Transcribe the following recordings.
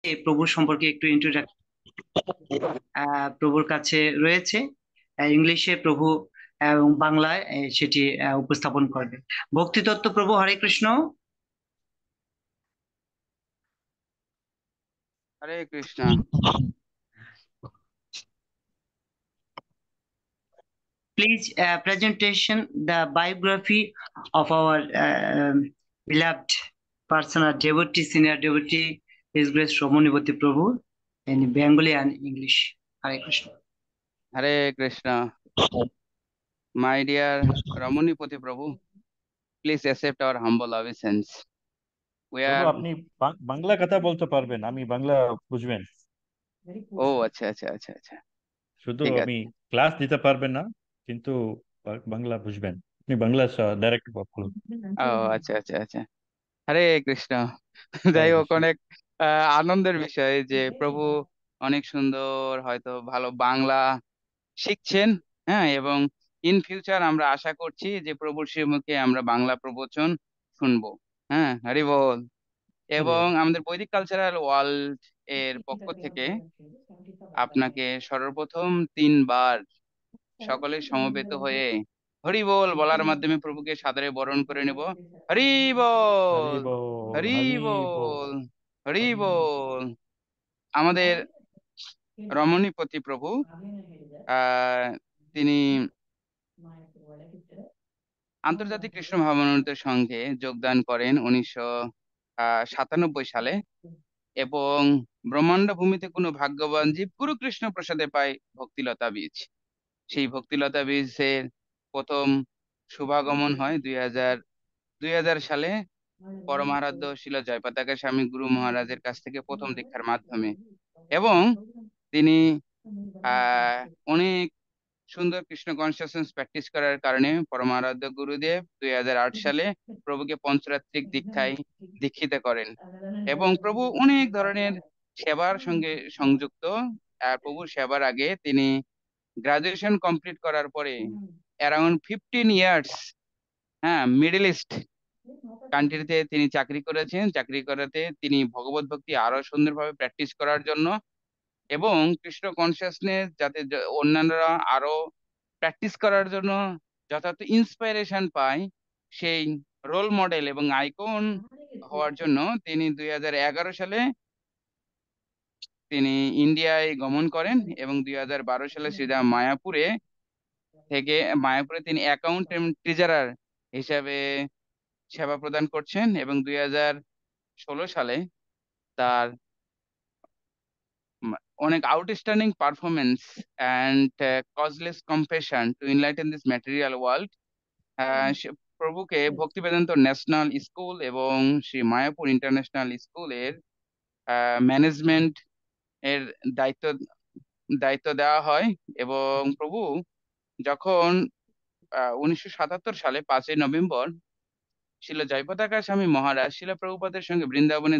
এই প্রভুর সম্পর্কে একটু ইন্ট্রোডাকশন প্রভুর কাছে রয়েছে। ইংলিশে প্রভু এবং বাংলায় সেটি উপস্থাপন করবে। ভক্তিতত্ত্ব প্রভু, হরে কৃষ্ণ। হরে Krishna. Please presentation the biography of our beloved personal devotee, senior devotee, His Grace Romanipati Prabhu in Bengali and English. Hare Krishna. Hare Krishna. My dear Ramanipati Prabhu, please accept our humble obeisance. We Prabhu আর আপনি বাংলা কথা বলতে পারবেন, আমি বাংলা বুঝবেন। ও আচ্ছা আচ্ছা আচ্ছা আচ্ছা, শুধু ঠিক আমি আছে। ক্লাস দিতে পারবেন না, কিন্তু বাংলা বুঝবেন। আপনি বাংলা ডাইরেক্ট বলুন। ও আচ্ছা আচ্ছা আচ্ছা, হরে কৃষ্ণ। যাই হরে হোক, কৃষ্ণ। অনেক আনন্দের বিষয় যে প্রভু অনেক সুন্দর হয়তো ভালো বাংলা শিখছেন। হ্যাঁ, এবং ইন ফিউচার আমরা আশা করছি যে প্রভুর শ্রীমুখে আমরা বাংলা প্রবচন শুনবো। হ্যাঁ, হরি বল। হরি এবং বল। আমাদের বৈদিক কালচারাল ওয়ার্ল্ড এর পক্ষ থেকে আপনাকে সর্বপ্রথম 3 বার সকলে সমবেত হয়ে হরি বল বলার মাধ্যমে প্রভুকে সাদরে বরণ করে নেব। হরি হরি বল, বল। হরি হরি বল। বল, হরি বল। আমাদের রমণীপতি প্রভু আহ তিনি আন্তর্জাতিক কৃষ্ণ ভাবনামৃত সংঘে যোগদান করেন 1997 সালে, এবং ব্রহ্মাণ্ড ভূমিতে কোনো ভাগ্যবান জীব গুরু কৃষ্ণ প্রসাদে পায় ভক্তিলতা বীজ। সেই ভক্তিলতা বীজের প্রথম শুভাগমন হয় 2000 সালে পরমারাধ্য শিল জয়পাতাকা স্বামী গুরু মহারাজের কাছ থেকে প্রথম দীক্ষার মাধ্যমে। এবং তিনি আহ অনেক সুন্দর কৃষ্ণ কনসিয়াসনেস প্র্যাকটিস করার কারণে পরমারাধ্য গুরুদেব 2008 সালে প্রভুকে পঞ্চরাত্রিক দীক্ষায় দীক্ষিত করেন। এবং প্রভু অনেক ধরনের সেবার সঙ্গে সংযুক্ত। আর প্রভুর সেবার আগে তিনি গ্রাজুয়েশন কমপ্লিট করার পরে অ্যারাউন্ড 15 ইয়ার্স, হ্যাঁ, মিডল ইস্ট কান্ট্রিতে তিনি চাকরি করেছেন। চাকরি করাতে তিনি ভগবত ভক্তি আরো সুন্দরভাবে প্র্যাকটিস করার জন্য এবং কৃষ্ণ কনসিয়াসনেস যাতে অন্যান্যরা আরো প্র্যাকটিস করার জন্য যথার্থ ইন্সপাইরেশন পায়, সেই রোল মডেল এবং আইকন হওয়ার জন্য তিনি 2011 সালে তিনি ইন্ডিয়ায় গমন করেন। এবং 2012 সালে শ্রীরাম মায়াপুরে তিনি অ্যাকাউন্ট ট্রেজারার হিসাবে সেবা প্রদান করছেন। এবং 2016 সালে তার অনেক outstanding performance and causeless compassion to enlighten this material world, প্রভুকে ভক্তি বেদান্ত ন্যাশনাল স্কুল এবং শ্রী মায়াপুর ইন্টারন্যাশনাল স্কুলের ম্যানেজমেন্ট এর দায়িত্ব দায়িত্ব দেওয়া হয়। এবং প্রভু যখন 1977 সালে 5ই নভেম্বর শিল জয়পতাকা স্বামী মহারাজ শিলা প্রভুপাদের সঙ্গে বৃন্দাবনে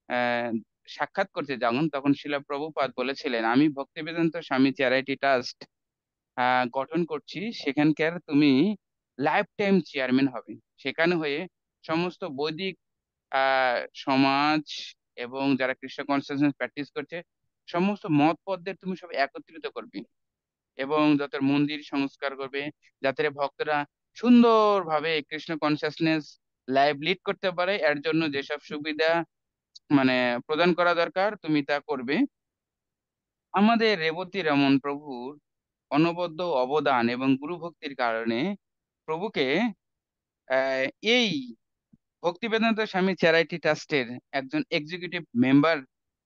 আহ সাক্ষাৎ করতে যান, তখন শিলা প্রভুপাদ বলেছিলেন, আমি ভক্তি বেদান্ত স্বামী চ্যারিটি ট্রাস্ট গঠন করছি, সেখানকার তুমি লাইফ টাইম চেয়ারম্যান হবে। সেখানে হয়ে সমস্ত বৈদিক সমাজ এবং যারা কৃষ্ণ কনসিয়াসনেস প্র্যাকটিস করছে সমস্ত মত পথদের তুমি সব একত্রিত করবে এবং যত মন্দির সংস্কার করবে, যাতে ভক্তরা সুন্দরভাবে কৃষ্ণ কনসিয়াসনেস লাইভ লিড করতে পারে। এর জন্য যেসব সুবিধা মানে প্রদান করা দরকার তুমি তা করবে। আমাদের রেবতী রমন প্রভুর অনবদ্য অবদান এবং গুরু ভক্তির কারণে প্রভুকে আহ, এই ভক্তি বেদান্ত স্বামী চ্যারিটি ট্রাস্টের একজন এক্সিকিউটিভ মেম্বার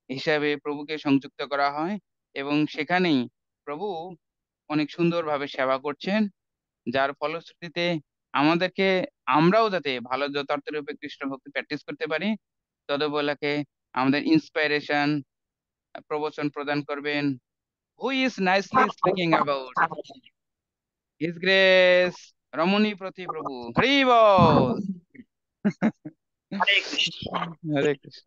হিসাবে প্রভুকে সংযুক্ত করা হয়। এবং সেখানেই প্রভু অনেক সুন্দরভাবে সেবা করছেন, যার ফলশ্রুতিতে আমাদেরকে আমরাও যাতে ভালো যথার্থ রূপে কৃষ্ণ ভক্তি প্র্যাকটিস করতে পারি, তদবলাকে আমাদের ইন্সপাইরেশন প্রবচন প্রদান করবেন। Who is nicely speaking about his grace রমণী প্রতি প্রভু, হরি বল। হরে কৃষ্ণ। হরে কৃষ্ণ।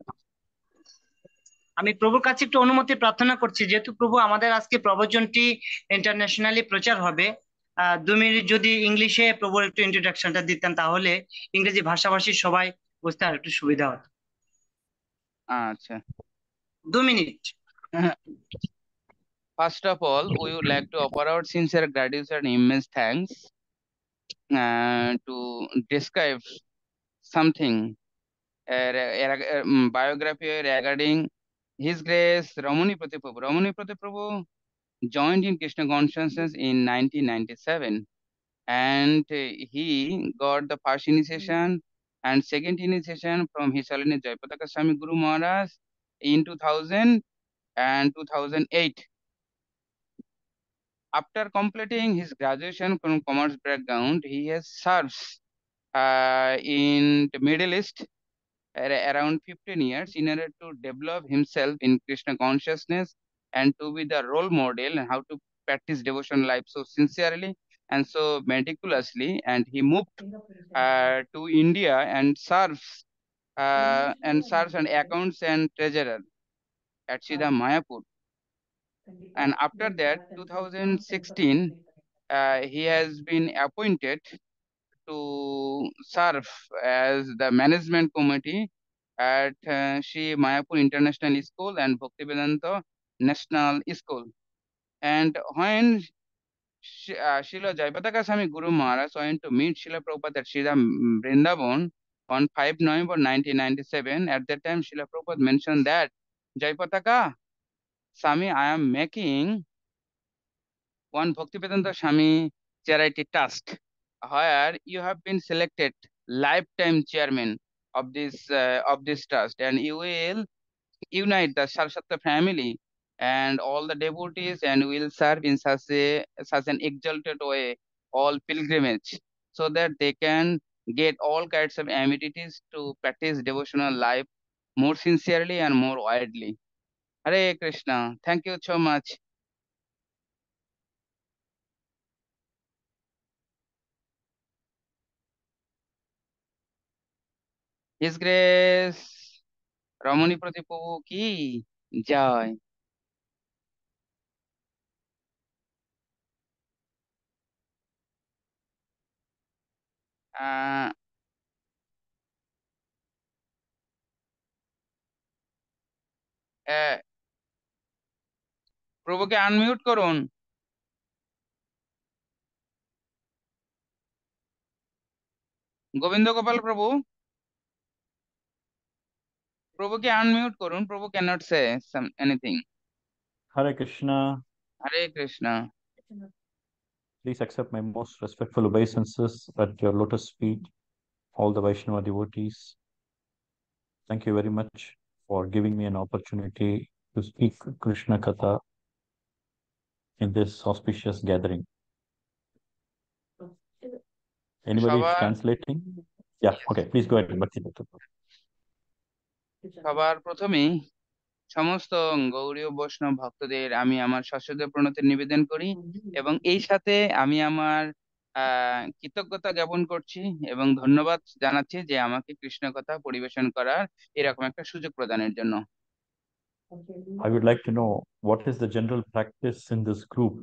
আমি প্রভুর কাছে একটু অনুমতি প্রার্থনা করছি, যেহেতু প্রভু আমাদের আজকে প্রবচনটি ইন্টারন্যাশনালি প্রচার হবে। 2 মিনিট যদি ইংলিশে প্রভুর একটু ইন্ট্রোডাকশনটা দিতেন, তাহলে ইংরেজি ভাষাভাষী সবাই বুঝতে আর একটু সুবিধা হতো। আচ্ছা, 2 minute. First of all, we would like to offer our sincere gratitude and immense thanks to describe something, biography regarding His Grace Ramani Pratiprabhu. Ramani Pratiprabhu joined in Krishna consciousness in 1997, and he got the first initiation and second initiation from His Holiness Jayapataka Swami Guru Maharaj in 2000 and 2008. After completing his graduation from commerce background, he has served in the Middle East around 15 years in order to develop himself in Krishna consciousness and to be the role model and how to practice devotion life so sincerely and so meticulously. And he moved to India and serves an accounts and treasurer at Siddha Mayapur. And after that, 2016, he has been appointed to serve as the management committee at Sri Mayapur International School and Bhaktivedanta National School. And when Srila Jayapataka Swami Guru Maharaj went to meet Srila Prabhupada at Srila Vrindavan on 5 November 1997, at that time Srila Prabhupada mentioned that, Jayapataka Swami, I am making one Bhaktivedanta Swami charity trust, where you have been selected lifetime chairman of this trust, and you will unite the Saraswata family and all the devotees, and will serve in such an exalted way all pilgrimage, so that they can get all kinds of amenities to practice devotional life more sincerely and more widely. Hare Krishna. Thank you so much. His Grace রমণী প্রতিপ্রভু কি জয়। আহ আহ, প্রভুকে unmute করুন। গোবিন্দ গোপাল প্রভু, প্রভুকে unmute করুন। প্রভু cannot say anything. Hare Krishna. Hare Krishna. Please accept my most respectful obeisances at your lotus feet, all the Vaishnava devotees. Thank you very much for giving me an opportunity to speak Krishna Katha in this auspicious gathering. Anybody is সবার translating? Yeah, okay, please go ahead. Bhakti Dutta. সবার প্রথমেই সমস্ত গৌড়ীয় বৈষ্ণব ভক্তদের আমি আমার সশ্রদ্ধ প্রণতি নিবেদন করি, এবং এই সাথে আমি আমার কৃতজ্ঞতা জ্ঞাপন করছি এবং ধন্যবাদ জানাচ্ছি যে আমাকে কৃষ্ণ কথা পরিবেশন করার এরকম একটা সুযোগ প্রদানের জন্য। I would like to know what is the general practice in this group.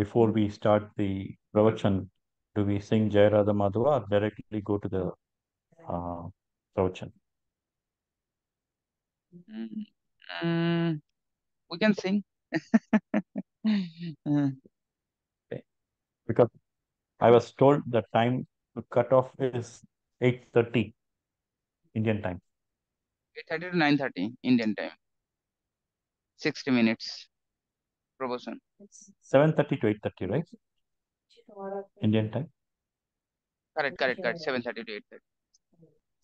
Before we start the pravachan, do we sing Jai Radha Madhava or directly go to the pravachan? We can sing. Because I was told the time to cut off is 8:30 Indian time. 8:30 to 9:30 Indian time. 60 minutes promotion. 7:30 to 8:30, right? Indian time. Correct. 7:30 to 8:30.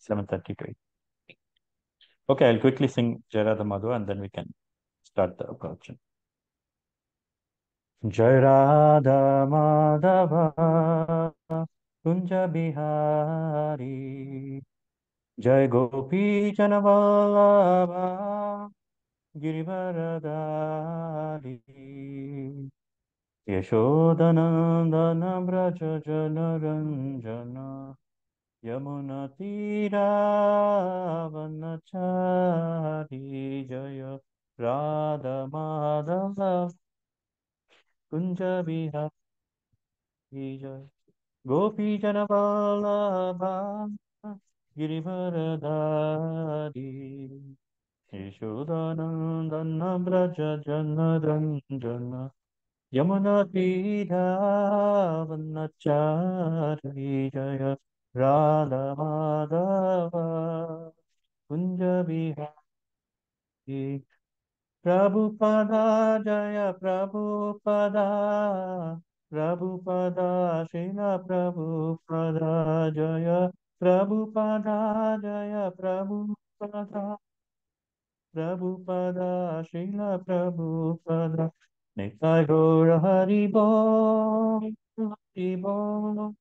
7:30 to 8. Okay, I'll quickly sing Jai Radha Madhava and then we can start the pravachan. Jai Radha Madhava Kunja Bihari Jai Gopi Janavallabha Girivaradari Yashodanandana Braja Janaranjana Yamuna Tira Vanachari Jaya Radha Madhava Kunja Bihari Jaya Gopi Janavallabha Girivaradari Yashodanandana Braja Janaranjana Yamuna Tiravannachari Jaya Radha Madhava Kunja Bihari Prabhupada Jaya Prabhupada Prabhupada Srila Prabhupada Jaya Prabhupada Jaya Prabhupada Prabhupada Srila Prabhupada Nitai Gaura Hari Bol Hari Bol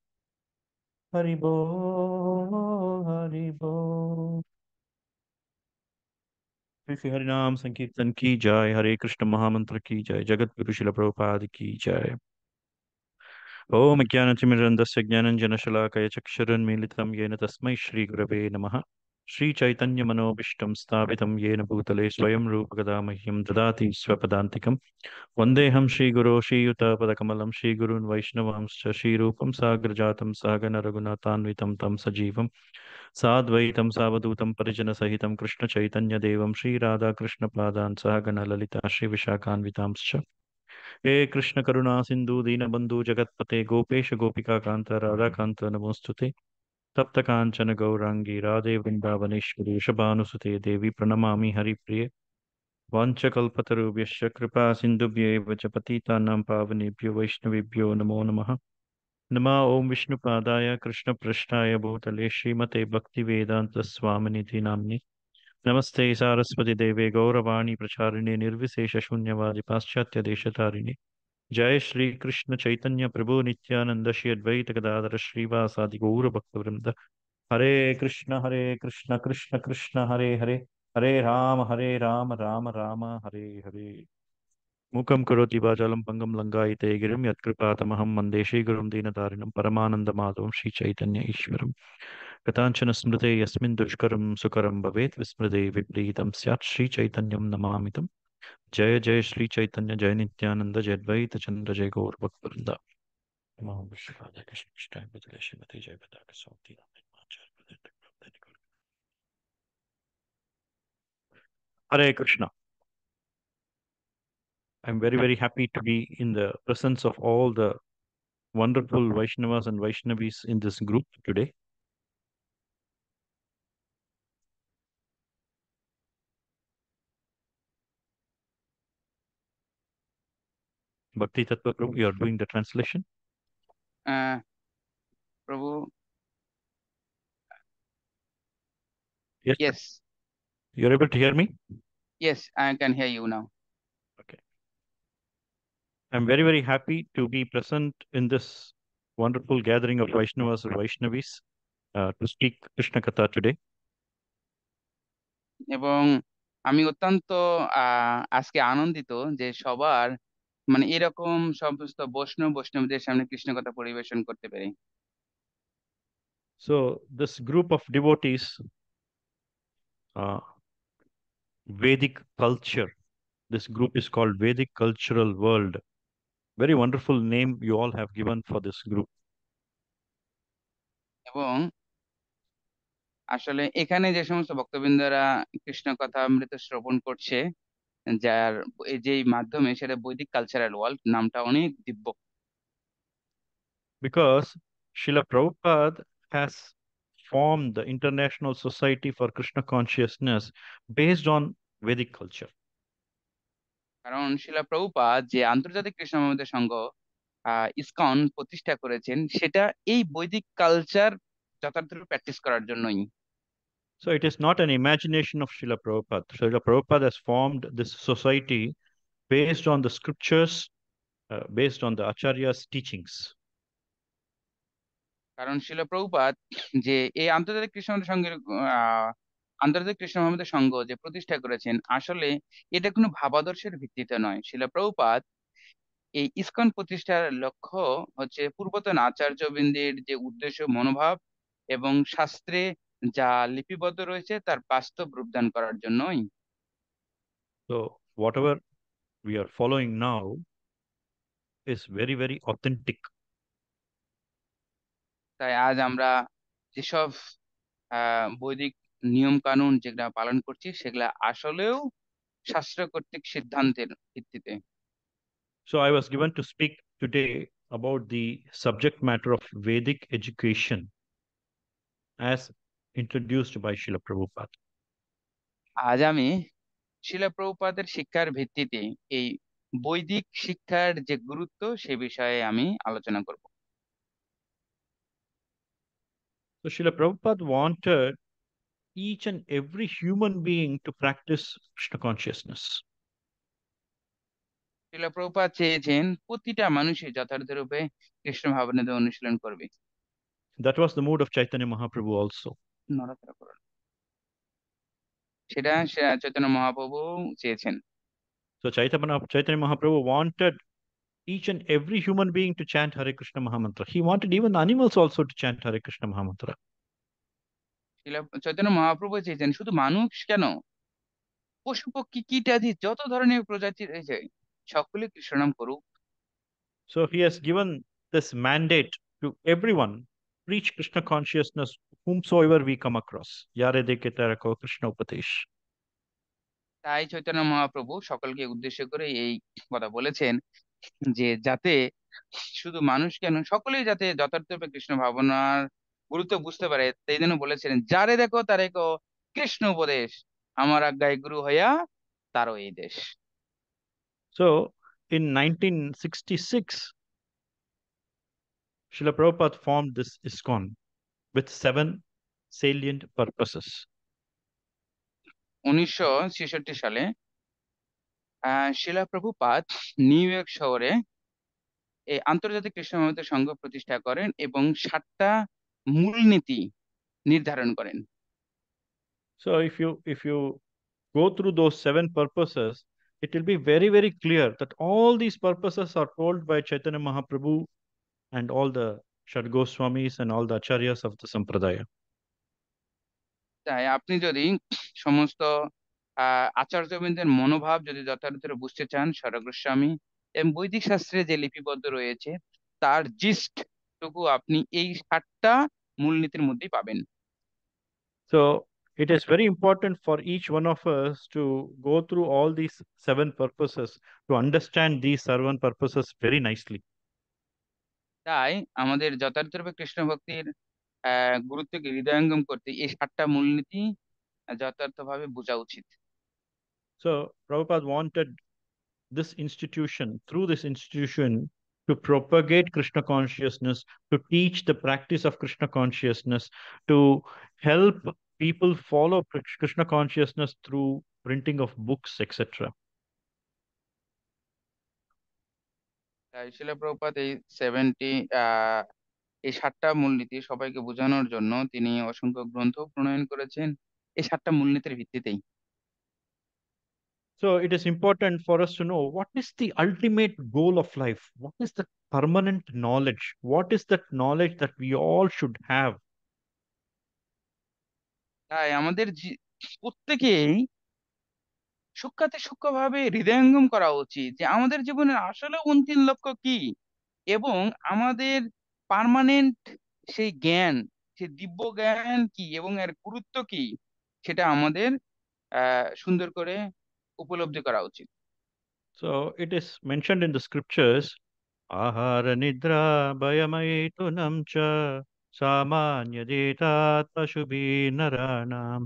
Hari Bol Hari Bol Shri Shri हरिनाम संकीर्तन की जय हरे कृष्ण महामंत्र की जय जगत गुरु शिल प्रभुपाद की जय ओम ज्ञानतिमिरन्दस्य ज्ञानञ्जनशलाकया चक्षुरुन्मीलितं येन तस्मै श्रीगुरवे नमः श्रीचैतन्यमनोभीष्टं स्थापितं येन भूतले स्वयं रूपकदा मह्यं ददाति स्वपदान्तिकं वन्देऽहं श्रीगुरो श्रीयुतपदकमलं श्रीगुरून् वैष्णवांश्च श्रीरूपं साग्रजातं सहगणरघुनाथान्वितं तं सजीवं साद्वैतं सावधूतं परिजनसहितं कृष्णचैतन्यदेवं श्रीराधाकृष्णपादान् सहगणललिता श्रीविशाखान्वितांश्च हे कृष्ण करुणा सिंधु दीनबंधु जगतपते गोपेश गोपिका कांत राधा कांत नमोस्तुते तप्त कांचन गौरांगी राधे वृंदावनेश्वरी वृषभानुसुते देवी प्रणमामि हरिप्रिये वाञ्छकल्पतरुभ्यश्च कृपा सिन्धुभ्यैव च पतितानां पावनेभ्यो वैष्णवेभ्यो नमो नमः नमः ओं विष्णुपादाय कृष्णपृष्ठाय भूतले श्रीमते भक्तिवेदान्तस्वामिनिधि नाम्नि नमस्ते सारस्वती देवे गौरवाणी प्रचारिणे निर्विशेषशून्यवादि पाश्चात्यदेशतारिणे जय श्री कृष्ण चैतन्य प्रभु नित्यानंद श्री अद्वैत गदाधर श्रीवासादि गौर भक्तवृंद हरे कृष्ण कृष्ण कृष्ण हरे हरे हरे राम राम राम हरे हरे मूकं करोति वाचालं पङ्गं लङ्घयते गिरिं यत्कृपातमहं वन्दे श्रीगुरुं दीनतारिणं परमानन्दमाधवं श्रीचैतन्य ईश्वरं कथाञ्चन स्मृते यस्मिन् दुष्करं सुकरं भवेत् विस्मृते विपरीतं स्यात् श्रीचैतन्यं नमामि तं जय जय श्री चैतन्य जय नित्यानंद जय द्वैत चंद्र जय गौर भक्तवृंदा नमो विष्णुपादाय कृष्णाय बदले श्रीमती जय पताका स्वामी Hare Krishna. I'm very, very happy to be in the presence of all the wonderful Vaishnavas and Vaishnavis in this group today. Bhakti Tattva Prabhu, you are doing the translation? Prabhu, Yes. yes, You're able to hear me? yes, I can hear you now. Okay. I'm very, very happy to be present in this wonderful gathering of Vaishnavas and Vaishnavis to speak Krishna Katha today. এবং আমি অত্যন্ত আজকে আনন্দিত যে সবার মানে এরকম সমস্ত বৈষ্ণবদের সামনে কৃষ্ণ কথা পরিবেশন করতে পেরে। So this group of devotees, Vedic culture, this group is called Vedic Cultural World. Very wonderful name you all have given for this group. এবং আসলে এখানে যে সমস্ত ভক্তবৃন্দরা কৃষ্ণ কথা অমৃত শ্রবণ করছে যার যেই মাধ্যমে সেটা বৈদিক কালচারাল ওয়ার্ল্ড নামটা অনেক দিব্য। Because Srila Prabhupada has formed the International Society for Krishna Consciousness based on Vedic culture. কারণ শিলা প্রভুপাদ যে আন্তর্জাতিক কৃষ্ণ মহামেধ সংঘ ইসকন প্রতিষ্ঠা করেছেন সেটা এই বৈদিক কালচার যথার্থরূপে প্র্যাকটিস করার জন্যই। So it is not an imagination of Srila Prabhupada. Srila Prabhupada has formed this society based on the scriptures, based on the Acharya's teachings. কারণ শিলা প্রভুপাদ যে এই আন্তর্জাতিক কৃষ্ণ মহামেধ সংঘের আন্তর্জাতিক কৃষ্ণ মহামেধ সংঘ যে প্রতিষ্ঠা করেছেন আসলে এটা কোনো ভাবাদর্শের ভিত্তিতে নয়। শিলা প্রভুপাদ এই ইসকন প্রতিষ্ঠার লক্ষ্য হচ্ছে পূর্বতন আচার্যবৃন্দের যে উদ্দেশ্য মনোভাব এবং শাস্ত্রে যা লিপিবদ্ধ রয়েছে তার বাস্তব রূপদান করার জন্যই। So whatever we are following now is very, very authentic. তাই আজ আমরা যেসব বৈদিক নিয়ম কানুন যেগুলা পালন করছি সেগুলা আসলেও শাস্ত্র কর্তৃক সিদ্ধান্তের ভিত্তিতে। So I was given to speak today about the subject matter of Vedic education as introduced by Srila Prabhupada. আজ আমি শিলা প্রভুপাদের শিক্ষার ভিত্তিতে এই বৈদিক শিক্ষার যে গুরুত্ব সে বিষয়ে আমি আলোচনা করব। So Srila Prabhupada wanted each and every human being to practice Krishna consciousness. শিলা প্রভুপাদ চেয়েছেন প্রতিটা মানুষই যথার্থ রূপে কৃষ্ণ ভাবনাতে অনুশীলন করবে। That was the mood of Chaitanya Mahaprabhu also. নড়াচড়া করো না। সেটা চৈতন্য মহাপ্রভু চেয়েছেন। So Chaitanya Mahaprabhu wanted each and every human being to chant Hare Krishna Mahamantra. He wanted even animals also to chant Hare Krishna Mahamantra. Chaitanya Mahaprabhu চেয়েছেন শুধু মানুষ কেন, পশু পক্ষী কীটাদি যত ধরনের প্রজাতি রয়েছে সকলে কৃষ্ণ নাম করুক। So he has given this mandate to everyone: preach Krishna consciousness whomsoever we come across. Yare dekhe tarako Krishna upadesh. তাই চৈতন্য মহাপ্রভু সকলকে উদ্দেশ্য করে এই কথা বলেছেন যে যাতে শুধু মানুষ কেন সকলেই যাতে যথার্থরূপে কৃষ্ণ ভাবনার গুরুত্ব বুঝতে পারে, সেই জন্য বলেছিলেন যারে দেখো তারে কো কৃষ্ণ উপদেশ, আমার আজ্ঞায় গুরু হইয়া তারও এই দেশ। So in 1966, Srila Prabhupada formed this ISKCON with 7 salient purposes. 1966 সালে শিলা প্রভুপাদ নিউ ইয়র্ক শহরে এই আন্তর্জাতিক কৃষ্ণ ভাবনা সংঘ প্রতিষ্ঠা করেন এবং 7টা মূলনীতি নির্ধারণ করেন। So if you go through those 7 purposes, it will be very, very clear that all these purposes are told by Chaitanya Mahaprabhu and all the Shad Goswamis and all the acharyas of the Sampradaya. তাই আপনি যদি সমস্ত আচার্যবৃন্দের মনোভাব যদি যথাযথ বুঝতে চান, স্বরূপ গোস্বামী এবং বৈদিক শাস্ত্রে যে লিপিবদ্ধ রয়েছে তার জিস্ট টুকু আপনি এই 7টা মূলনীতির মধ্যেই পাবেন। So it is very important for each one of us to go through all these 7 purposes to understand these 7 purposes very nicely. তাই আমাদের যথার্থরূপে কৃষ্ণ ভক্তির গুরুত্বকে হৃদয়ঙ্গম করতে এই 7টা মূলনীতি যথার্থভাবে বোঝা উচিত। So Prabhupada wanted through this institution, to propagate Krishna consciousness, to teach the practice of Krishna consciousness, to help people follow Krishna consciousness through printing of books, etc. তাই শিলা প্রভুপাদ এই 7টা মূলনীতি সবাইকে বোঝানোর জন্য তিনি অসংখ্য গ্রন্থ প্রণয়ন করেছেন এই 7টা মূলনীতির ভিত্তিতেই। So it is important for us to know what is the ultimate goal of life, what is the permanent knowledge, what is that knowledge that we all should have. তাই আমাদের প্রত্যেকেই সূক্ষ্মভাবে হৃদয়ঙ্গম করা উচিত যে আমাদের জীবনের আসলে অন্তিম লক্ষ্য কি এবং আমাদের পার্মানেন্ট সেই জ্ঞান, সেই দিব্য জ্ঞান কি এবং এর গুরুত্ব কি সেটা আমাদের সুন্দর করে উপলব্ধি করা উচিত। So it is mentioned in the scriptures: Ahara nidra bhayamaytunam cha samanya jetat pashubhi naranam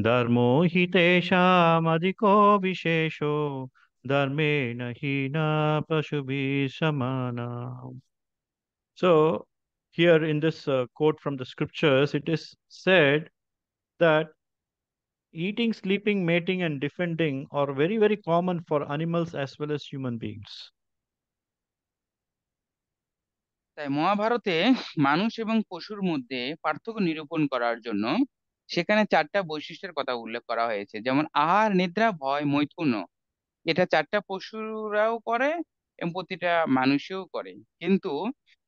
dharmo hitesham adhiko vishesho dharme nahina pashubhi samanam. So here in this quote from the scriptures, it is said that eating, sleeping, mating, and defending are very, very common for animals as well as human beings. তাই মহাভারতে মানুষ এবং পশুর মধ্যে পার্থক্য নিরূপণ করার জন্য সেখানে 4টা বৈশিষ্ট্যের কথা উল্লেখ করা হয়েছে, যেমন আহার, নিদ্রা, ভয়, মৈথুন। এটা 4টা পশুরাও করে এবং প্রতিটা মানুষও করে, কিন্তু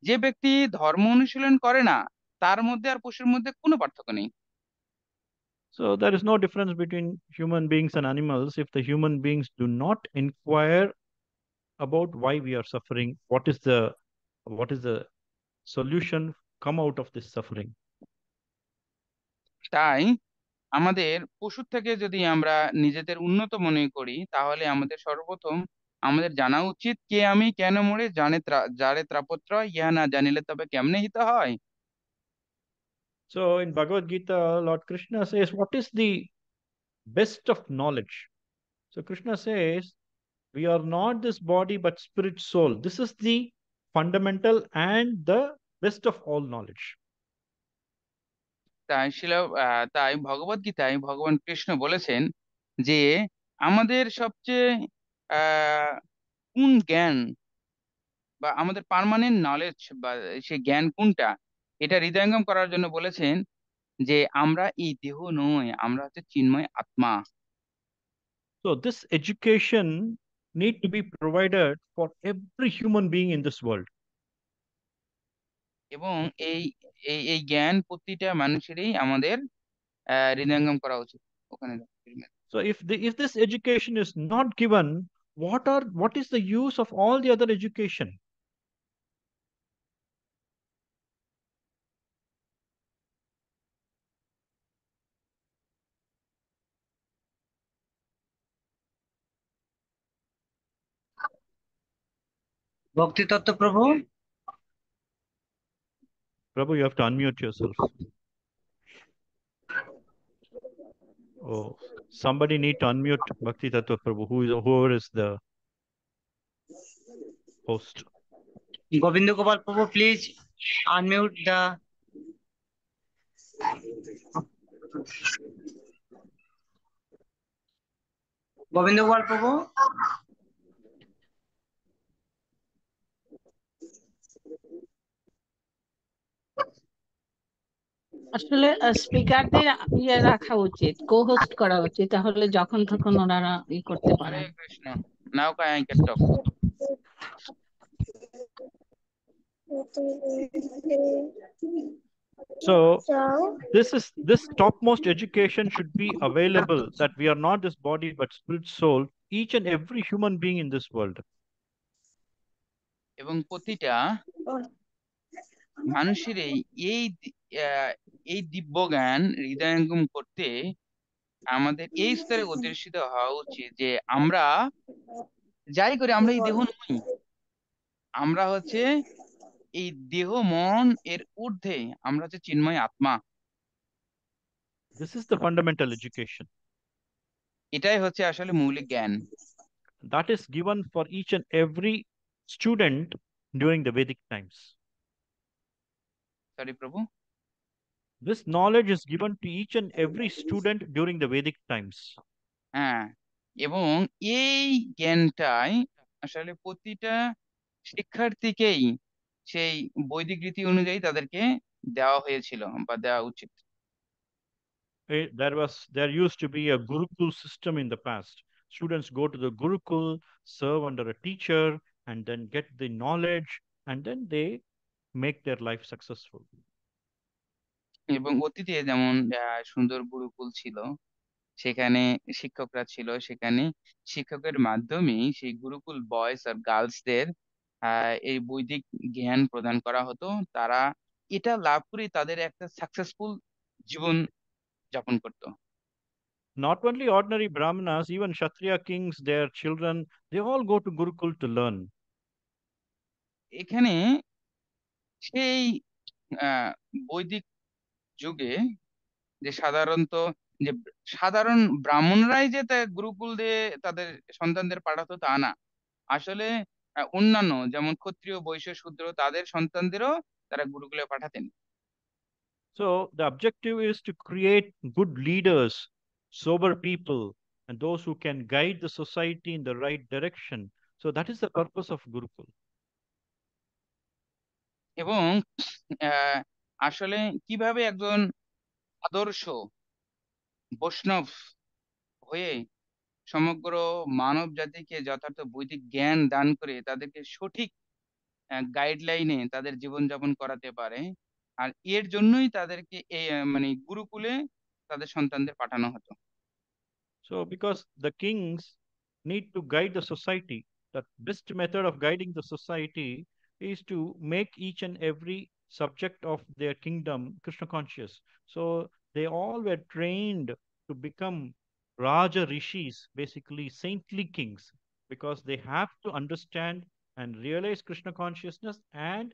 যে ব্যক্তি ধর্ম অনুশীলন করে না তার মধ্যে আর পশুর মধ্যে কোনো পার্থক্য নেই। So there is no difference between human beings and animals if the human beings do not inquire about why we are suffering, what is the solution come out of this suffering. তাই আমাদের পশুর থেকে যদি আমরা নিজেদের উন্নত মনে করি, তাহলে আমাদের সর্বপ্রথম আমাদের জানা উচিত, কে আমি কেন মরে যারে ত্রাপত্রয়, ইহা না জানিলে তবে কেমনে হিত হয়। So in Bhagavad Gita, Lord Krishna says, what is the best of knowledge? So Krishna says, we are not this body but spirit soul. This is the fundamental and the best of all knowledge. তাই ভগবদ গীতায় ভগবান কৃষ্ণ বলেছেন যে আমাদের সবচেয়ে আহ কোন জ্ঞান বা আমাদের পার্মানেন্ট নলেজ বা সেই জ্ঞান কোনটা, এটা হৃদয়ঙ্গম করার জন্য বলেছেন যে আমরা এই দেহ নই, আমরা হচ্ছে চিন্ময় আত্মা। So this education need to be provided for every human being in this world. এবং এই এই এই জ্ঞান প্রতিটা মানুষেরই আমাদের হৃদয়ঙ্গম করা উচিত। ওখানে দাও। So if this education is not given, what is the use of all the other education? ভক্তি তত্ত্ব প্রভু। Prabhu, you have to unmute yourself. Oh, somebody need to unmute Bhakti Tattva Prabhu, whoever is the host. Govinda Gopal Prabhu, please unmute the Govinda Gopal Prabhu. আসলে স্পিকারদের ইয়ে রাখা উচিত, co host করা উচিত, তাহলে যখন তখন ওনারা করতে হরে পারেন। কৃষ্ণ। নাও I can talk. So this topmost education should be available, that we are not this body but spirit soul, each and every human being in this world. এবং প্রতিটা মানুষের এই এই দিব্য জ্ঞান হৃদয়ঙ্গম করতে আমাদের এই স্তরে অধিষ্ঠিত হওয়া উচিত যে আমরা যাই করি, আমরা এই দেহ নই, আমরা হচ্ছে এই দেহ মন এর ঊর্ধ্বে, আমরা হচ্ছে চিন্ময় আত্মা। This is the fundamental education এটাই হচ্ছে আসলে মৌলিক জ্ঞান, that is given for each and every student during the Vedic times. Sorry প্রভু। This knowledge is given to each and every student during the Vedic times. হ্যাঁ, এবং এই জ্ঞানটাই আসলে প্রতিটা শিক্ষার্থীকেই সেই বৈদিক রীতি অনুযায়ী তাদেরকে দেওয়া হয়েছিল বা দেওয়া উচিত। There used to be a Gurukul system in the past. Students go to the Gurukul, serve under a teacher, and then get the knowledge, and then they make their life successful. এবং অতীতে যেমন সুন্দর গুরুকুল ছিল, সেখানে শিক্ষকরা ছিল, সেখানে শিক্ষকের মাধ্যমেই সেই গুরুকুল বয়েজ আর গার্লসদের এই বৈদিক জ্ঞান প্রদান করা হতো। তারা এটা লাভ করে তাদের একটা সাকসেসফুল জীবন যাপন করতো। Not only ordinary Brahmanas, even Kshatriya kings, their children, they all go to Gurukul to learn. এখানে সেই বৈদিক যুগে যে যে সাধারণ ব্রাহ্মণরাই যে গুরুকুল দিয়ে তাদের সন্তানদের পাঠাতো তা না, আসলে অন্যান্য যেমন ক্ষত্রিয়, বৈশ্য, শূদ্র তাদের সন্তানদেরও তারা গুরুকুলে পাঠাতেন। So the objective is to create good leaders, sober people, and those who can guide the society in the right direction. So that is the purpose of Gurukul. এবং আসলে কিভাবে একজন আদর্শ বৈষ্ণব হয়ে সমগ্র মানব জাতিকে যথার্থ বৈদিক জ্ঞান দান করে তাদেরকে সঠিক গাইডলাইনে তাদের জীবনযাপন করাতে পারে, আর এর জন্যই তাদেরকে এই মানে গুরুকুলে তাদের সন্তানদের পাঠানো হতো। So because the kings need to guide the society, the best method of guiding the society is to make each and every subject of their kingdom Krishna conscious. So they all were trained to become Raja Rishis, basically saintly kings, because they have to understand and realize Krishna consciousness and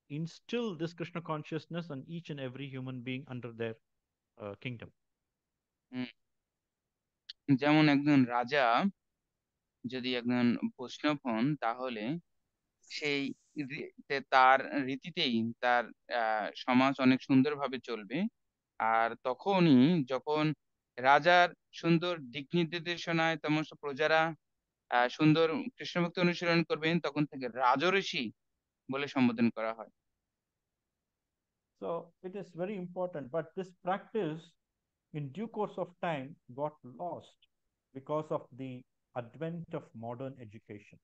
instill this Krishna consciousness on each and every human being under their kingdom. হুম, যেমন একজন রাজা যদি একজন বৈষ্ণব হন, তাহলে সেই তার রীতিতেই তার সমাজ অনেক সুন্দরভাবে চলবে। আর তখনই যখন রাজার সুন্দর দিক নির্দেশনায় সমস্ত প্রজারা সুন্দর কৃষ্ণ ভক্তি অনুশীলন করবেন, তখন থেকে রাজঋষি বলে সম্বোধন করা হয়। So it is very important, but this practice in due course of time got lost because of the advent of modern education.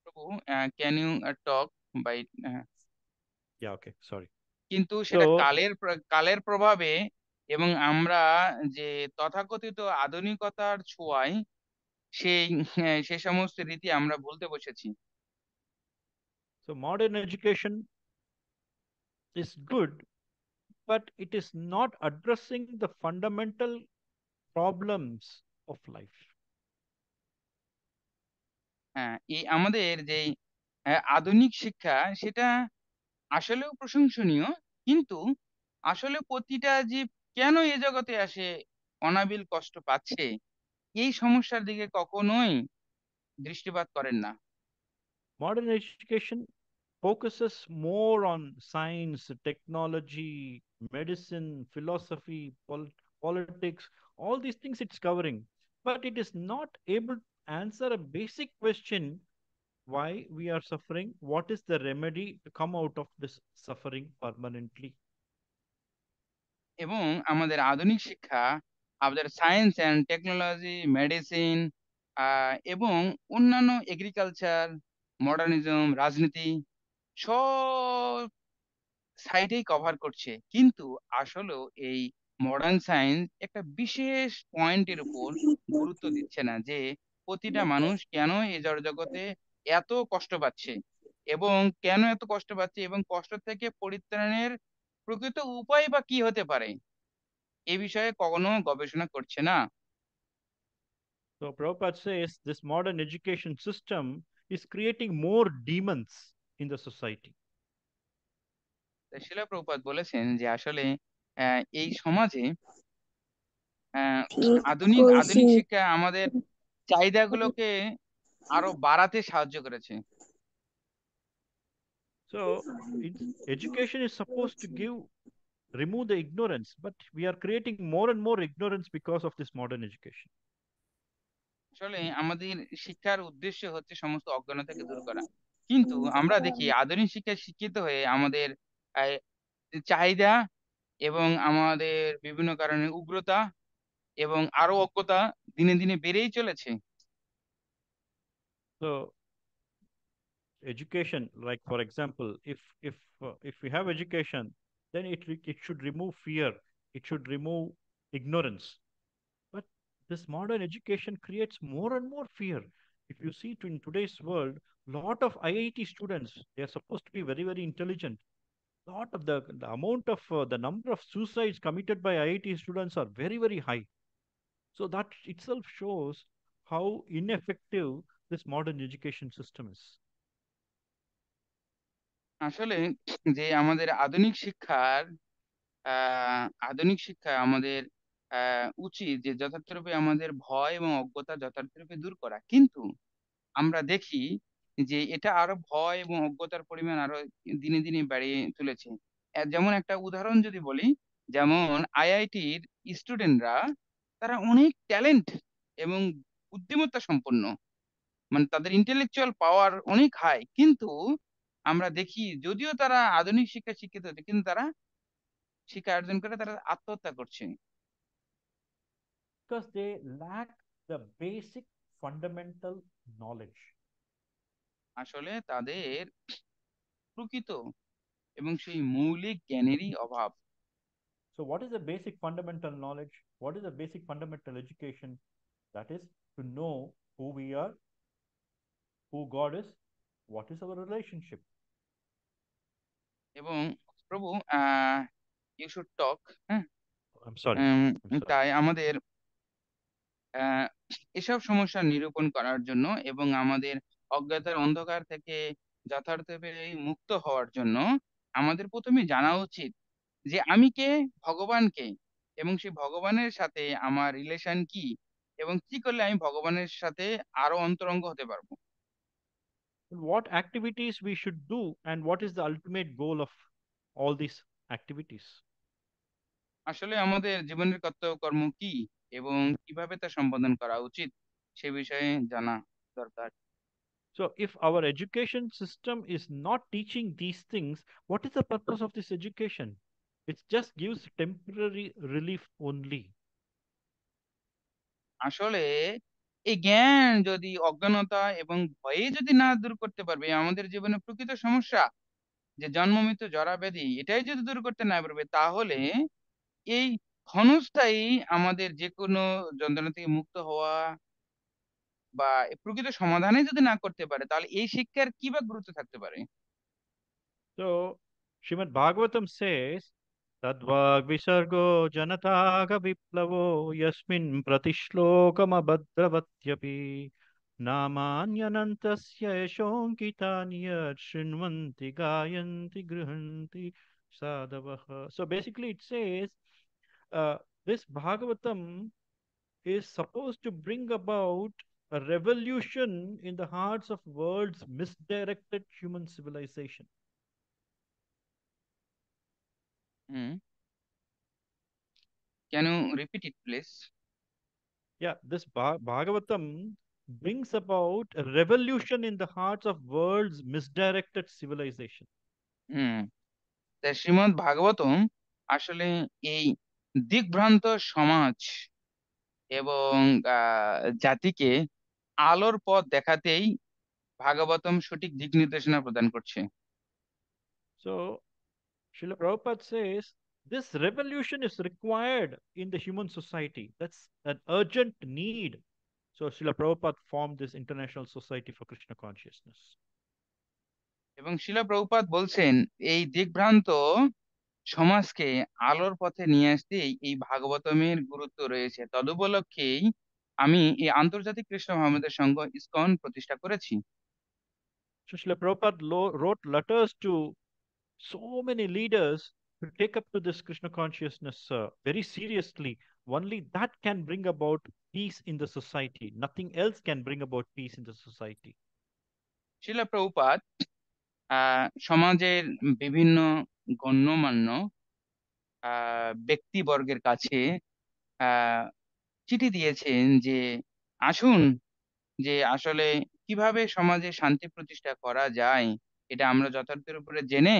Prabhu, can you talk by? Yeah, okay, sorry. কিন্তু সেটা So, কালের প্রভাবে এবং আমরা যে তথাকথিত আধুনিকতার ছোঁয়ায় সেই সে সমস্ত রীতি আমরা ভুলতে বসেছি। so modern education is good, but it is not addressing the fundamental problems of life. হ্যাঁ, এই আমাদের যে আধুনিক শিক্ষা, সেটা আসলেও প্রশংসনীয়, কিন্তু আসলে প্রতিটা জীব কেন এ জগতে আসে অনাবিল কষ্ট পাচ্ছে, এই সমস্যার দিকে কখনোই দৃষ্টিপাত করেন না। Modern education focuses more on science, technology, medicine, philosophy, politics, all these things it's covering. But it is not able to answer a basic question: why we are suffering, what is the remedy to come out of this suffering permanently. এবং আমাদের আধুনিক শিক্ষা আমাদের science and technology, medicine এবং অন্যান্য agriculture, modernism, রাজনীতি সব সাইডেই কভার করছে, কিন্তু আসলেও এই মডার্ন সায়েন্স একটা বিশেষ পয়েন্টের উপর গুরুত্ব দিচ্ছে না, যে প্রতিটা মানুষ কেন এই জড়জগতে এত কষ্ট পাচ্ছে এবং কেন এত কষ্ট পাচ্ছে এবং কষ্ট থেকে পরিত্রাণের প্রকৃত উপায় বা কি হতে পারে, এ বিষয়ে কখনো গবেষণা করছে না। So Prabhupada says this modern education system is creating more demons in the society. তাই শিলা প্রভুপাদ বলেছেন যে আসলে এই সমাজে আহ, আধুনিক আধুনিক শিক্ষা আমাদের চাহিদাগুলোকে আরো বাড়াতে সাহায্য করেছে। So education is supposed to remove the ignorance, but we are creating more and more ignorance because of this modern education. আসলে আমাদের শিক্ষার উদ্দেশ্য হচ্ছে সমস্ত অজ্ঞানতাকে দূর করা, কিন্তু আমরা দেখি আধুনিক শিক্ষায় শিক্ষিত হয়ে আমাদের আহ, চাহিদা এবং আমাদের বিভিন্ন কারণে উগ্রতা এবং আরো অজ্ঞতা দিনে দিনে বেড়েই চলেছে। So education, like for example, if we have education, then it should remove fear, it should remove ignorance. But this modern education creates more and more fear. If you see in today's world, lot of IIT students, they are supposed to be very, very intelligent. Lot of the amount of the number of suicides committed by IIT students are very, very high. So that itself shows how ineffective this modern education system is. আসলে যে আমাদের আধুনিক শিক্ষা আমাদের উচিত যে যথার্থরূপে আমাদের ভয় এবং অজ্ঞতা যথার্থরূপে দূর করা, কিন্তু আমরা দেখি যে এটা আরো ভয় এবং অজ্ঞতার পরিমাণ আরো দিনে দিনে বাড়িয়ে তুলেছে। যেমন একটা উদাহরণ যদি বলি, যেমন আইআইটির স্টুডেন্টরা তারা অনেক ট্যালেন্ট এবং বুদ্ধিমত্তা সম্পন্ন, মানে তাদের ইন্টেলেকচুয়াল পাওয়ার অনেক হাই, কিন্তু আমরা দেখি যদিও তারা আধুনিক শিক্ষা শিক্ষিত হচ্ছে, কিন্তু তারা শিক্ষা অর্জন করে তারা আত্মহত্যা করছে। Because they lack the basic fundamental knowledge. আসলে তাদের প্রকৃত এবং সেই মৌলিক জ্ঞানেরই অভাব। So what is the basic fundamental knowledge? What is the basic fundamental education? That is to know who we are, who God is, what is our relationship. এবং প্রভু, you should টক। হ্যাঁ, I'm sorry. Um, I'm sorry. তাই আমাদের আহ, এসব সমস্যা নিরূপণ করার জন্য এবং আমাদের অজ্ঞতার অন্ধকার থেকে যথার্থভাবে মুক্ত হওয়ার জন্য আমাদের প্রথমে জানা উচিত যে আমি কে, ভগবান কে, এবং সেই ভগবানের সাথে আমার রিলেশন কি, এবং কি করলে আমি ভগবানের সাথে আরো অন্তরঙ্গ হতে পারবো। What activities we should do, and what is the ultimate goal of all these activities? আসলে আমাদের জীবনের কর্তব্য কর্ম কি এবং কিভাবে তা সম্পাদন করা উচিত সে বিষয়ে জানা দরকার। So, if our education system is not teaching these things, what is the purpose of this education? It just gives temporary relief only. আসলে এই জ্ঞান যদি অজ্ঞানতা এবং ভয়ে যদি না দূর করতে পারবে, আমাদের জীবনে প্রকৃত সমস্যা যে জন্ম মৃত্যু জরা ব্যাধি এটাই যদি দূর করতে না পারবে, তাহলে এই ক্ষণস্থায়ী আমাদের যে কোনো যন্ত্রণা থেকে মুক্ত হওয়া বা এই প্রকৃত সমাধানে যদি না করতে পারে, তাহলে এই শিক্ষার কি বা গুরুত্ব থাকতে পারে। So, Srimad Bhagavatam says, Tadvag Visargo Janataga Viplavo Yasmin Pratishlokamabhadravatyapi Namanyanantasya Yashonkitanya Shrinvanti Gayanti Grihanti Sadavaha. So basically it says uh, this Bhagavatam is supposed to bring about a revolution in the hearts of world's misdirected human civilization. Hmm, can you repeat it please? Yeah, this Bhagavatam brings about a revolution in the hearts of world's misdirected civilization. হুম, তাই শ্রীমদ্ ভাগবতম আসলে এই দিগ্ভ্রান্ত সমাজ এবং জাতিকে আলোর পথ দেখাতেই ভাগবতম সঠিক দিক নির্দেশনা প্রদান করছে। So, Srila Prabhupada says this revolution is required in the human society. That's an urgent need. So, Srila Prabhupada formed this International Society for Krishna Consciousness. এবং শিলা প্রভুপাদ বলছেন এই দিগ্ভ্রান্ত সমাজকে আলোর পথে নিয়ে আসতেই এই ভাগবতমের গুরুত্ব রয়েছে। তদুপলক্ষেই আমি এই আন্তর্জাতিক কৃষ্ণ ভাবনাদের সংঘ ইসকন প্রতিষ্ঠা করেছি। So, Srila Prabhupada wrote letters to so many leaders to take up to this Krishna consciousness very seriously. Only that can bring about peace in the society. Nothing else can bring about peace in the society. শিলা প্রভুপাদ সমাজের বিভিন্ন গণ্যমান্য ব্যক্তিবর্গের কাছে আহ চিঠি দিয়েছেন যে আসুন, যে আসলে কিভাবে সমাজে শান্তি প্রতিষ্ঠা করা যায় এটা আমরা যথার্থের উপরে জেনে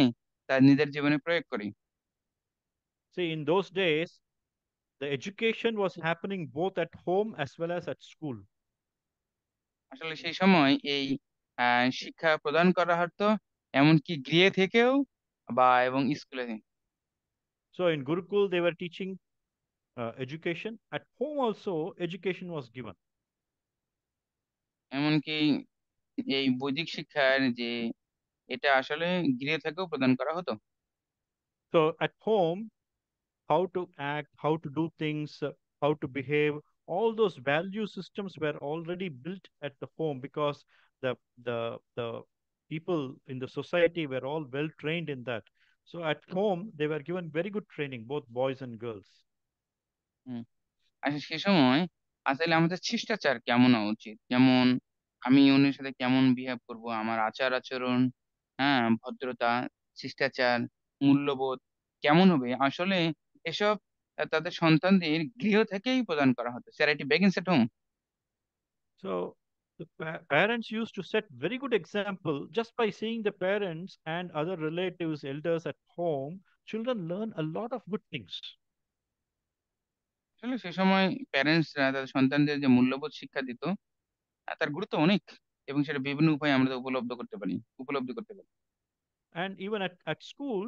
তা নিজের জীবনে প্রয়োগ করি। See, in those days, the education was happening both at home as well as at school. আসলে সেই সময় এই শিক্ষা প্রদান করা হতো এমনকি গৃহে থেকেও বা এবং স্কুলে। So, in Gurukul, they were teaching education. At home, also, education was given. এমনকি এই বৈদিক শিক্ষার যে এটা আসলে গৃহে থেকেও প্রদান করা হতো। So, at home, how to act, how to do things, how to behave. All those value systems were already built at the home because the people in the society were all well trained in that. So at home they were given very good training, both boys and girls. হুম, আচ্ছা সে সময় আসলে আমাদের শিষ্টাচার কেমন হওয়া উচিত, যেমন আমি অন্যের সাথে কেমন বিহেভ করব, আমার আচার আচরণ, হ্যাঁ, ভদ্রতা, শিষ্টাচার, মূল্যবোধ কেমন হবে, আসলে এসব তাদের সন্তানদের গৃহ থেকেই প্রদান করা হতো। Charity begins at home. So the parents used to set very good example just by seeing the parents and other relatives, elders at home. Children learn a lot of good things. আসলে সে সময় প্যারেন্টসরা তাদের সন্তানদের যে মূল্যবোধ শিক্ষা দিত তার গুরুত্ব অনেক, এবং সেটা বিভিন্ন উপায়ে আমরা উপলব্ধি করতে পারি। And even at school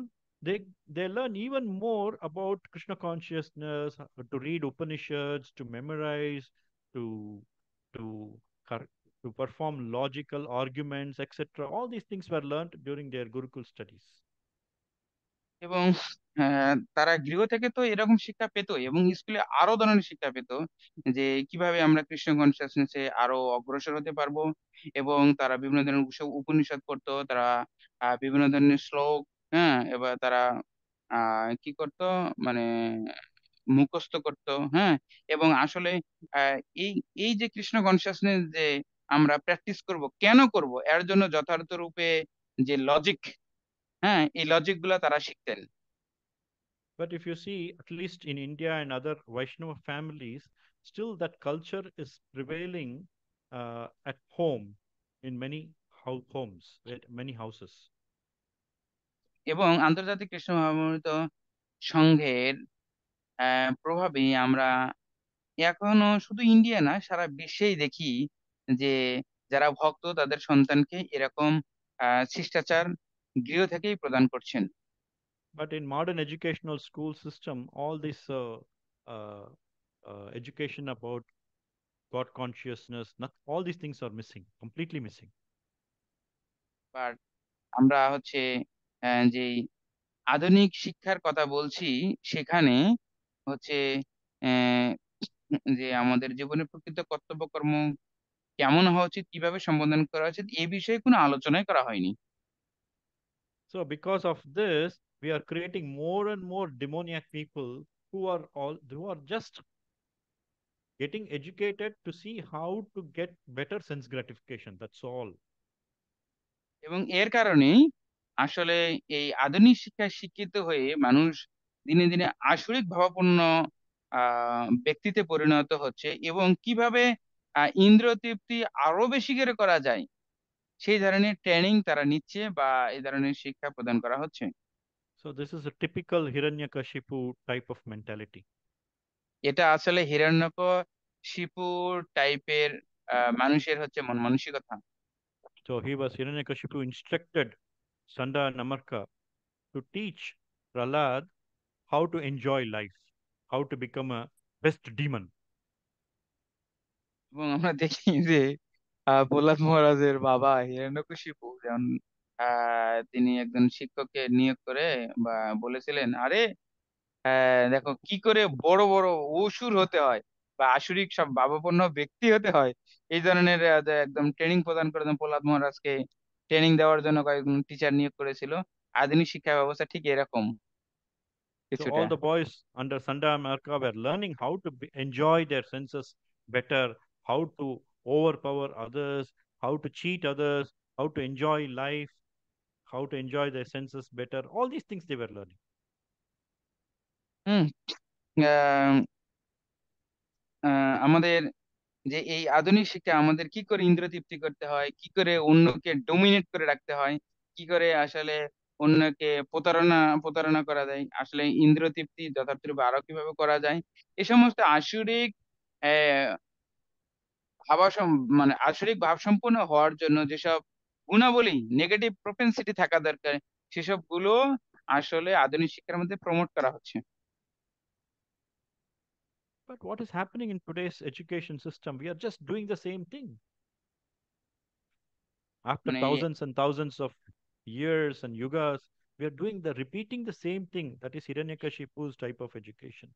they learn even more about Krishna consciousness, to read Upanishads, to memorize, to to cor- to perform logical arguments, etc. All these things were learned during their Gurukul studies. এবং তারা গৃহ থেকে তো এরকম শিক্ষা পেত এবং স্কুলে আরো ধরনের শিক্ষা পেত যে কিভাবে আমরা কৃষ্ণ কনসিয়াসনেসে আরো অগ্রসর হতে পারবো। এবং তারা বিভিন্ন ধরনের উপনিষদ পড়তো, তারা বিভিন্ন ধরনের শ্লোক, হ্যাঁ, এবার তারা কি করতো, মানে মুখস্থ করতো, হ্যাঁ। এবং আসলে আহ, এই এই যে কৃষ্ণ কনসিয়াসনেস যে আমরা প্র্যাকটিস করব, কেন করব, এর জন্য যথার্থ রূপে যে লজিক, হ্যাঁ, এই লজিক গুলা তারা শিখতেন। But if you see, at least in India and other Vaishnava families, still that culture is prevailing at home in many homes, at many houses. এবং আন্তর্জাতিক কৃষ্ণ ভাবনামৃত সংঘের প্রভাবে আমরা এখনো শুধু ইন্ডিয়া না, সারা বিশ্বেই দেখি যে যারা ভক্ত তাদের সন্তানকে এরকম শিষ্টাচার গৃহ থেকেই প্রদান করছেন। But in modern educational school system, all this uh, education about God consciousness, not all these things are missing, completely missing. But আমরা হচ্ছে যে আধুনিক শিক্ষার কথা বলছি, সেখানে হচ্ছে আহ, যে আমাদের জীবনের প্রকৃত কর্তব্য কর্ম কেমন হওয়া উচিত, কিভাবে সম্বোধন করা উচিত, এই বিষয়ে কোনো আলোচনাই করা হয়নি। So because of this, we are creating more and more demoniac people who are just getting educated to see how to get better sense gratification. That's all. এবং এর কারণেই আসলে এই আধুনিক শিক্ষায় শিক্ষিত হয়ে মানুষ দিনে দিনে আসরিক ভাবাপন্ন ব্যক্তিতে পরিণত হচ্ছে, এবং কিভাবে ইন্দ্রিয় তৃপ্তি আরো বেশি করে করা যায় সেই ধরনের ট্রেনিং তারা নিচ্ছে বা এই ধরনের শিক্ষা প্রদান করা হচ্ছে। So this is a typical Hiranyakashipu type of mentality. এটা আসলে হিরণ্যকশিপু টাইপের মানুষের হচ্ছে মন মানসিকতা। So Hiranyakashipu instructed Sanda and Amarka to teach Prahlad how to enjoy life, how to become a best demon. এবং আমরা দেখি যে প্রহ্লাদ মহারাজের বাবা হিরণ্যকশিপু যেমন তিনি একজন শিক্ষককে নিয়োগ করে বা বলেছিলেন, আরে দেখো কি করে বড় বড় অসুর হতে হয় বা আসুরিক সব ভাবাপন্ন ব্যক্তি হতে হয়, এই ধরনের যে একদম ট্রেনিং প্রদান করে দেন প্রহ্লাদ মহারাজকে। ট্রেনিং দেওয়ার জন্য কয়েকজন টিচার নিয়োগ করেছিল। আধুনিক শিক্ষা ব্যবস্থা ঠিক এরকম So কিছুটা। all the boys under Sanda and Amarka were learning how to enjoy their senses better, how to overpower others, how to cheat others, how to enjoy life, how to enjoy their senses better. All these things they were learning. হুম। আহ, আমাদের যে এই আধুনিক শিক্ষা আমাদের কি করে ইন্দ্রিয় তৃপ্তি করতে হয়, কি করে অন্যকে ডোমিনেট করে রাখতে হয়, কি করে আসলে অন্যকে প্রতারণা প্রতারণা করা যায়, আসলে ইন্দ্রিয় তৃপ্তি যথার্থরূপে আরো কিভাবে করা যায়, এই সমস্ত আসরিক আহ মানে আসরিক ভাবসম্পন্ন হওয়ার জন্য যেসব গুণাবলী, নেগেটিভ প্রপেন্সিটি থাকা দরকার, সেসব গুলো আসলে আধুনিক শিক্ষার মধ্যে প্রমোট করা হচ্ছে। But what is happening in today's education system? We are just doing the same thing. After মানে thousands and thousands of years and yugas, we are repeating the same thing. That is Hiranyakashipu's type of education.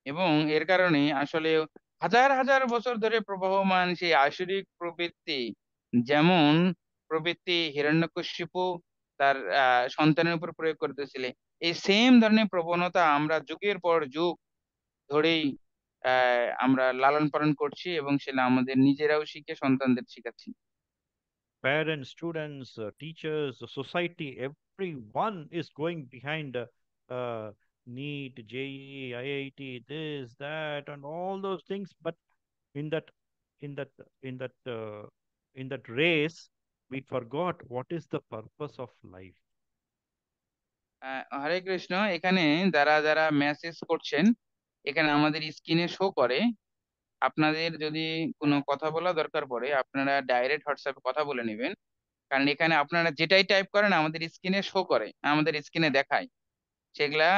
এবং এর কারণে আসলে হাজার হাজার বছর ধরে প্রবহমান সেই আসরিক প্রবৃত্তি, যেমন প্রবৃত্তি হিরণ্যকশিপু তার সন্তানের উপর প্রয়োগ করতেছিলে, এই সেম ধরনের প্রবণতা আমরা যুগের পর যুগ ধরেই আমরা লালন পালন করছি এবং সেটা আমাদের নিজেরাও শিখে সন্তানদের শিখাচ্ছি। Parents, students, teachers, the society, everyone is going behind NEET, JEE, IIT, this, that, and all those things. But in that, in that, in that, in that race, we forgot what is the purpose of life. হরে কৃষ্ণ। এখানে যারা যারা message করছেন, এখানে আমাদের স্ক্রিনে show করে, আপনাদের যদি কোনো কথা বলা দরকার পড়ে আপনারা ডাইরেক্ট হোয়াটসঅ্যাপে কথা বলে নেবেন, কারণ এখানে আপনারা যেটাই টাইপ করেন আমাদের স্ক্রিনে শো করে, আমাদের স্ক্রিনে দেখায়, সেগুলা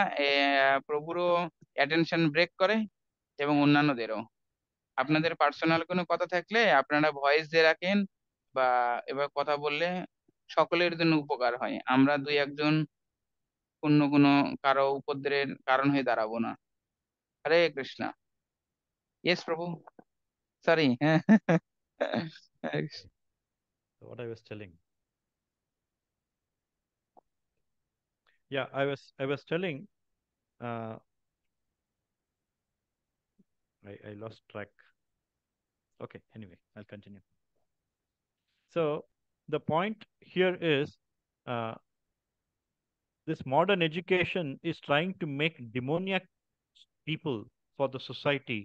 প্রভুরও অ্যাটেনশন ব্রেক করে এবং অন্যান্যদেরও। আপনাদের পার্সোনাল কোনো কথা থাকলে আপনারা ভয়েস দিয়ে রাখেন, বা এবার কথা বললে সকলের জন্য উপকার হয়। আমরা দুই একজন অন্য কোনো কারো উপদ্রবের কারণ হয়ে দাঁড়াবো না। হরে কৃষ্ণ। ইয়েস প্রভু, সরি। হ্যাঁ। So what I was telling. Yeah, I was telling, uh, I lost track. Okay, anyway, I'll continue. So the point here is, uh, this modern education is trying to make demoniac people for the society,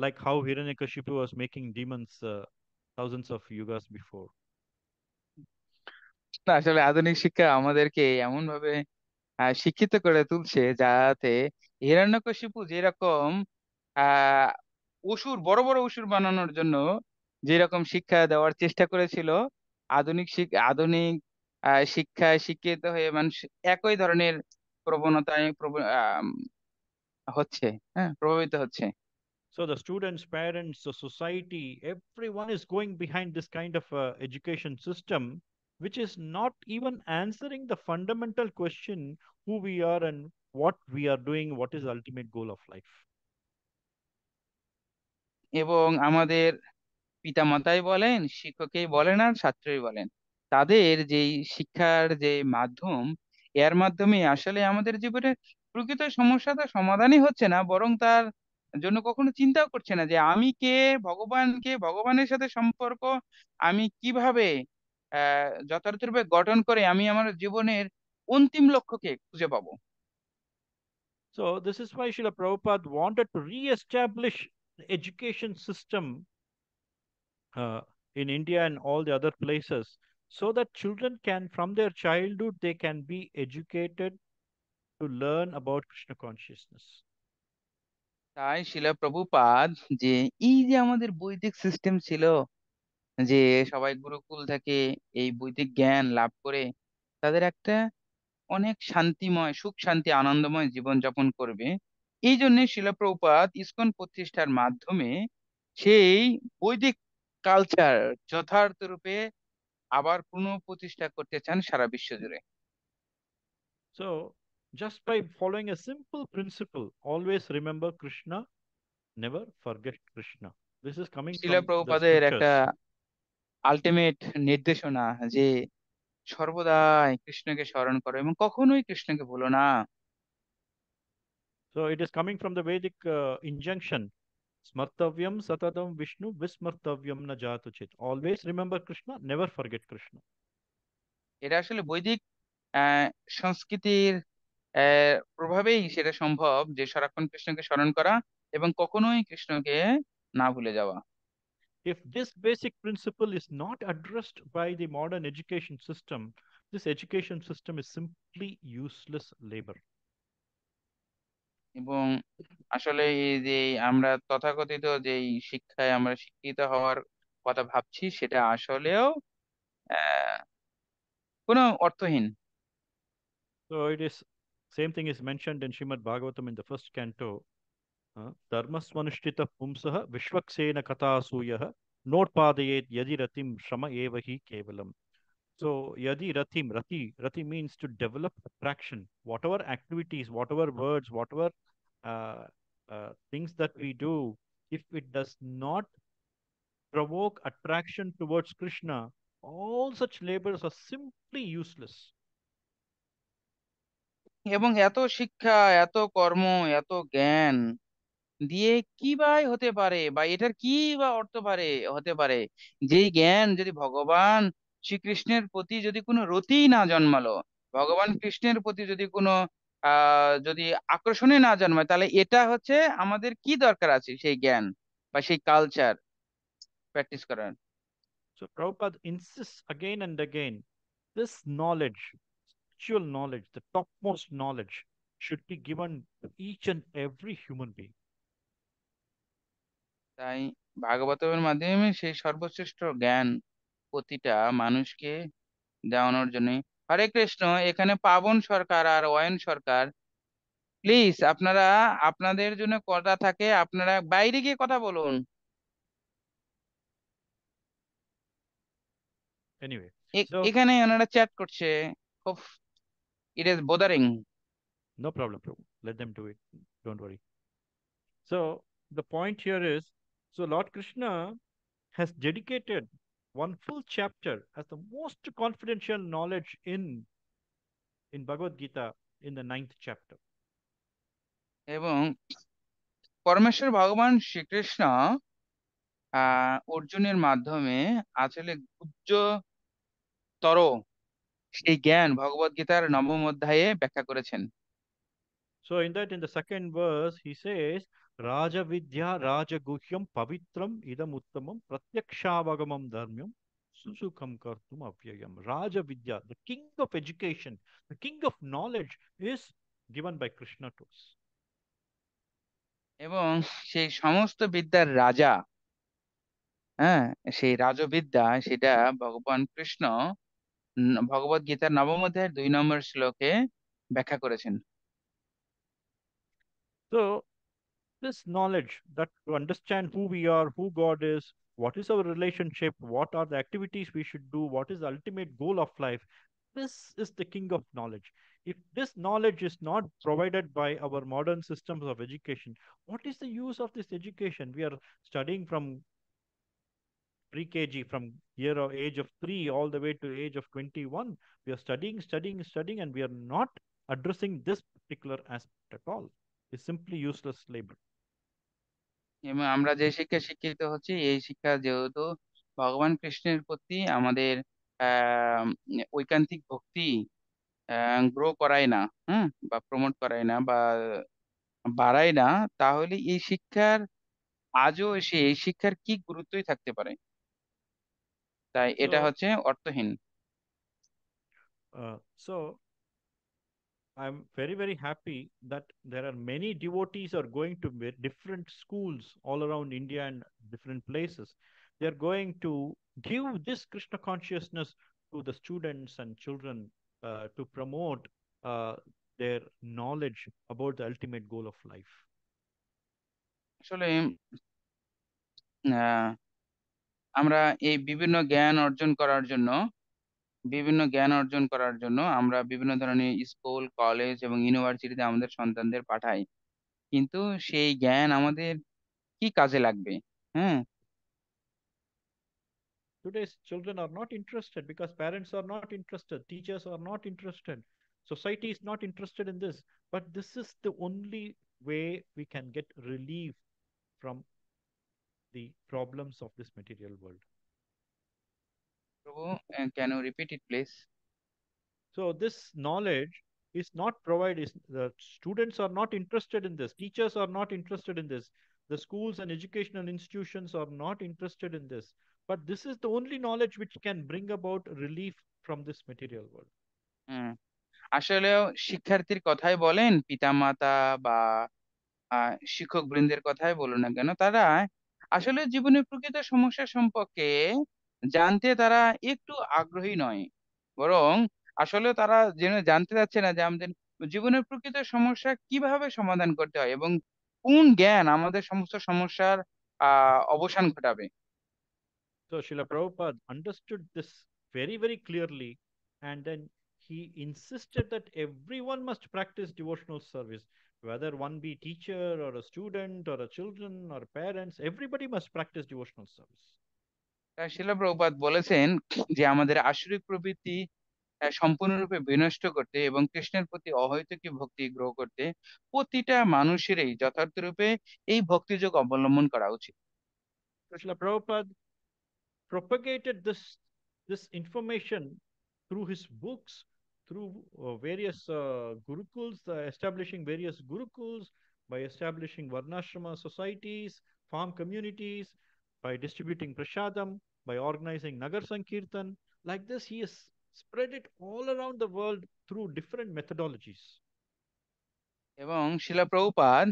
like how Hiranyakashipu was making demons thousands of yugas before. না, আসলে আধুনিক শিক্ষা আমাদেরকে এমন ভাবে শিক্ষিত করে তুলছে যাতে হিরণ্যকশিপু যেরকম আহ বড় বড় অসুর বানানোর জন্য যেরকম শিক্ষা দেওয়ার চেষ্টা করেছিল, আধুনিক শিক্ষায় শিক্ষিত হয়ে মানুষ একই ধরনের প্রবণতায় হচ্ছে, হ্যাঁ, প্রভাবিত হচ্ছে। So the students, parents, the society, everyone is going behind this kind of education system, which is not even answering the fundamental question who we are and what we are doing, what is the ultimate goal of life. এবং আমাদের পিতামাতাই বলেন, শিক্ষকেই বলেন, আর ছাত্রই বলেন, তাদের যেই শিক্ষার যে মাধ্যম, এর মাধ্যমে আসলে আমাদের জীবনে প্রকৃত সমস্যাটা সমাধানই হচ্ছে না, বরং তার জন্য কখনো চিন্তাও করছে না যে আমি কে, ভগবানের সাথে সম্পর্ক আমি কিভাবে যথাযথভাবে গঠন করে আমি আমার জীবনের অন্তিম লক্ষ্যকে খুঁজে পাবো। So this is why Srila Prabhupada wanted to re-establish the education system in India and all the other places, so that children can, from their childhood, they can be educated to learn about Krishna consciousness. তাই শিলা প্রভুপাদ যে এই যে আমাদের বৈদিক system ছিল, যে সবাই গুরুকুল থেকে এই বৈদিক জ্ঞান লাভ করে তাদের একটা অনেক শান্তিময়, সুখ শান্তি আনন্দময় জীবন যাপন করবে, এই জন্য শিলা প্রভুপাদ ইসকন প্রতিষ্ঠার মাধ্যমে সেই বৈদিক কালচার যথার্থ রূপে আবার পুনঃপ্রতিষ্ঠা করতে চান সারা বিশ্ব জুড়ে। So just by following a simple principle, always remember Krishna, never forget Krishna. This is coming Shila from the প্রভুপাদের একটা scriptures. আল্টিমেট নির্দেশনা যে সর্বদাই কৃষ্ণকে স্মরণ করো এবং কখনোই কৃষ্ণকে ভুলো না। So it is coming from the Vedic injunction. Smartavyam satadam Vishnu vismartavyam na jatu chit. Always remember Krishna, never forget Krishna. এটা আসলে বৈদিক আহ সংস্কৃতির প্রভাবেই সেটা সম্ভব যে সারাক্ষণ কৃষ্ণকে স্মরণ করা এবং কখনোই কৃষ্ণকে না ভুলে যাওয়া। If this basic principle is not addressed by the modern education system, this education system is simply useless labor. এবং আসলে এই যে আমরা তথাকথিত যেই শিক্ষায় আমরা শিক্ষিত হওয়ার কথা ভাবছি সেটা আসলেও আহ কোনো অর্থহীন। So it is same thing is mentioned in Srimad Bhagavatam in the first canto. Dharmasvanushtita pumsaha vishwaksena katasuyah notpadayet yadi ratim shrama eva hi kevalam. So yadi rati means to develop attraction. Whatever activities, whatever words, whatever uh, things that we do, if it does not provoke attraction towards Krishna, all such labors are simply useless. এবং এত শিক্ষা, এত কর্ম, এত জ্ঞান দিয়ে কি by হতে পারে, বা এটার কি বা অর্থ হতে পারে, যেই জ্ঞান যদি ভগবান শ্রীকৃষ্ণের প্রতি যদি কোনো রতিই না জন্মালো, ভগবান কৃষ্ণের প্রতি যদি কোনো যদি আকর্ষণই না জন্মায়, তাহলে এটা হচ্ছে আমাদের কি দরকার আছে সেই জ্ঞান বা সেই কালচার প্র্যাকটিস করার। So Prabhupada insists again and again, this knowledge, spiritual knowledge, the topmost knowledge, should be given to each and every human being. তাই ভাগবতের মাধ্যমে সেই সর্বশ্রেষ্ঠ জ্ঞান প্রতিটা মানুষকে দেওয়ানোর জন্য। হরে কৃষ্ণ। এখানে পাবন সরকার আর অয়ন সরকার, প্লিজ আপনারা আপনাদের জন্য কথা থাকে, আপনারা বাইরে গিয়ে কথা বলুন। Anyway, so এখানে ওনারা চ্যাট করছে খুব। It is bothering. No problem, Prabhu. Let them do it. Don't worry. So the point here is, so Lord Krishna has dedicated one full chapter as the most confidential knowledge in Bhagavad Gita in the 9th chapter. এবং পরমেশ্বর ভগবান শ্রীকৃষ্ণ অর্জুনের মাধ্যমে আসলে গুহ্যতর সেই জ্ঞান ভগবদ গীতার নবম অধ্যায়ে ব্যাখ্যা করেছেন। So in that, in the second verse, he says, Raja Vidya Raja Guhyam Pavitram Idam Uttamam Pratyakshaavagamam Dharmyam Susukham Kartum Avyayam. Raja Vidya, the king of education, the king of knowledge, is given by Krishna to us. এবং সেই সমস্ত বিদ্যার রাজা, হ্যাঁ, সেই রাজবিদ্যা সেটা ভগবান কৃষ্ণ ভগবদ গীতার নবম অধ্যায়ের 2 নম্বর শ্লোকে ব্যাখ্যা করেছেন। So this knowledge, that to understand who we are, who God is, what is our relationship, what are the activities we should do, what is the ultimate goal of life, this is the king of knowledge. If this knowledge is not provided by our modern systems of education, what is the use of this education? We are studying from pre-KG, from year of age of 3 all the way to age of 21. We are studying, and we are not addressing this particular aspect at all. It's simply useless labor. এবং আমরা যে শিক্ষা শিক্ষিত হচ্ছি, এই শিক্ষা যেহেতু ভগবান কৃষ্ণের প্রতি আমাদের ঐকান্তিক ভক্তি গ্রো করায় না, বা প্রমোট করায় না, বা বাড়ায় না, তাহলে এই শিক্ষার আজও এসে এই শিক্ষার কি গুরুত্বই থাকতে পারে? তাই এটা So, হচ্ছে অর্থহীন। so I'm very, very happy that there are many devotees are going to different schools all around India and different places. They are going to give this Krishna consciousness to the students and children to promote their knowledge about the ultimate goal of life. আসলে আহ, আমরা এই বিভিন্ন জ্ঞান অর্জন করার জন্য আমরা বিভিন্ন ধরনের স্কুল, কলেজ এবং ইউনিভার্সিটিতে আমাদের সন্তানদের পাঠাই, কিন্তু সেই জ্ঞান আমাদের কি কাজে লাগবে? হ্যাঁ, Today's children are not interested because parents are not interested, teachers are not interested, society is not interested in this. But this is the only way we can get relief from the problems of this material world. Prabhu, can you repeat it please? So this knowledge is not provided. The students are not interested in this. Teachers are not interested in this. The schools and educational institutions are not interested in this. But this is the only knowledge which can bring about relief from this material world. আসলেও শিক্ষার্থীর কথাই বলেন, পিতামাতা বা শিক্ষক বৃন্দের কথাই বলুন না কেন, তারা আসলে জীবনের প্রকৃত সমস্যা সম্পর্কে জানতে তারা একটু আগ্রহী নয়, বরং আসলে তারা জানতে চাচ্ছে না যে আমাদের জীবনের প্রকৃত সমস্যা কিভাবে সমাধান করতে হয় এবং কোন জ্ঞান আমাদের সমস্ত সমস্যার অবসান ঘটাবে। So Srila Prabhupada understood this very, very clearly, and then he insisted that everyone must practice devotional service, whether one be teacher or a student or a children or parents, everybody must practice devotional service. তাই শিলা প্রভুপাদ বলেছেন যে আমাদের আসরিক প্রবৃত্তি সম্পূর্ণরূপে বিনষ্ট করতে এবং কৃষ্ণের প্রতি অহৈতুকী ভক্তি গ্রহ করতে প্রতিটা মানুষেরই যথার্থ রূপে এই ভক্তিযোগ অবলম্বন করা উচিত। So Srila Prabhupada propagated this information through his books, through various gurukuls, establishing various gurukuls, by establishing varnashrama societies, farm communities, by distributing prasadam, by organizing nagar sankirtan. Like this, he has spread it all around the world through different methodologies. এবং শিলা প্রভুপাদ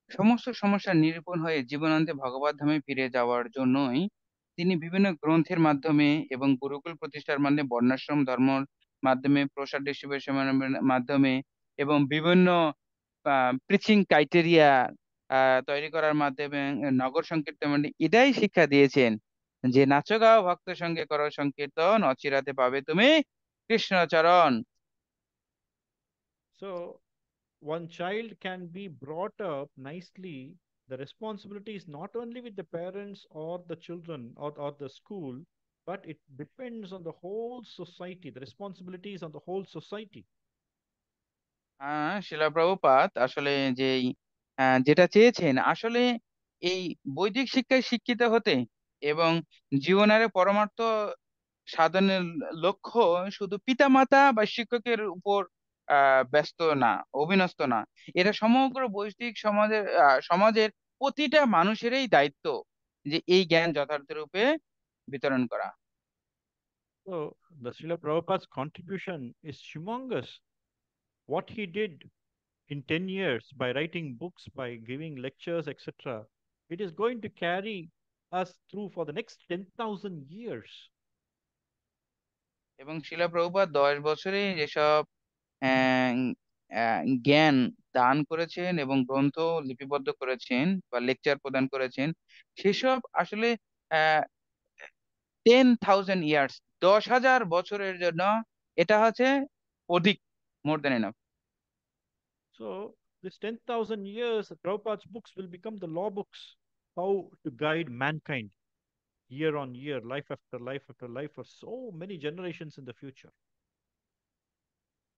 সমস্ত সমস্যার নিরূপণ হয়ে জীবনান্তে ভগবত ধামে ফিরে যাওয়ার জন্যই তিনি বিভিন্ন গ্রন্থের মাধ্যমে এবং গুরুকুল প্রতিষ্ঠার মাধ্যমে, বর্ণাশ্রম ধর্মের মাধ্যমে, প্রসাদ ডিস্ট্রিবিউশনের মাধ্যমে এবং বিভিন্ন প্রিচিং ক্রাইটেরিয়া তৈরি করার মাধ্যমে, নগর সংকীর্তন মানে এটাই শিক্ষা দিয়েছেন যে নাচো গাও ভক্ত সঙ্গে করো সংকীর্তন, অচিরাতে পাবে তুমি Krishnacharan. So one child can be brought up nicely. The responsibility is not only with the parents or the children or the school, but it depends on the whole society. The responsibility is on the whole society. শিলা প্রভুপাদ আসলে যেই যেটা চেয়েছেন আসলে এই বৈদিক শিক্ষায় শিক্ষিত হতে এবং জীবনের পরমার্থ সাধনের লক্ষ্য শুধু পিতামাতা বা শিক্ষকের উপর ব্যস্ত না, অবিন্যস্ত না। এটা সমগ্র বৈদিক সমাজের প্রতিটা মানুষেরই দায়িত্ব যে এই জ্ঞান যথার্থ রূপে বিতরণ করা। So the Srila Prabhupada's contribution is humongous. What he did in 10 years by writing books, by giving lectures, etc., it is going to carry us through for the next 10,000 years. এবং শিলা প্রভুপাদ 10 বছরে যেসব আহ, জ্ঞান দান করেছেন এবং গ্রন্থ লিপিবদ্ধ করেছেন বা লেকচার প্রদান করেছেন, সেসব আসলে 10,000 ইয়ার্স, 10,000 বছরের জন্য এটা হচ্ছে অধিক, মোর than enough. So, this 10,000 years, Prabhupada's books will become the law books, how to guide mankind year on year, life after life after life, for so many generations in the future.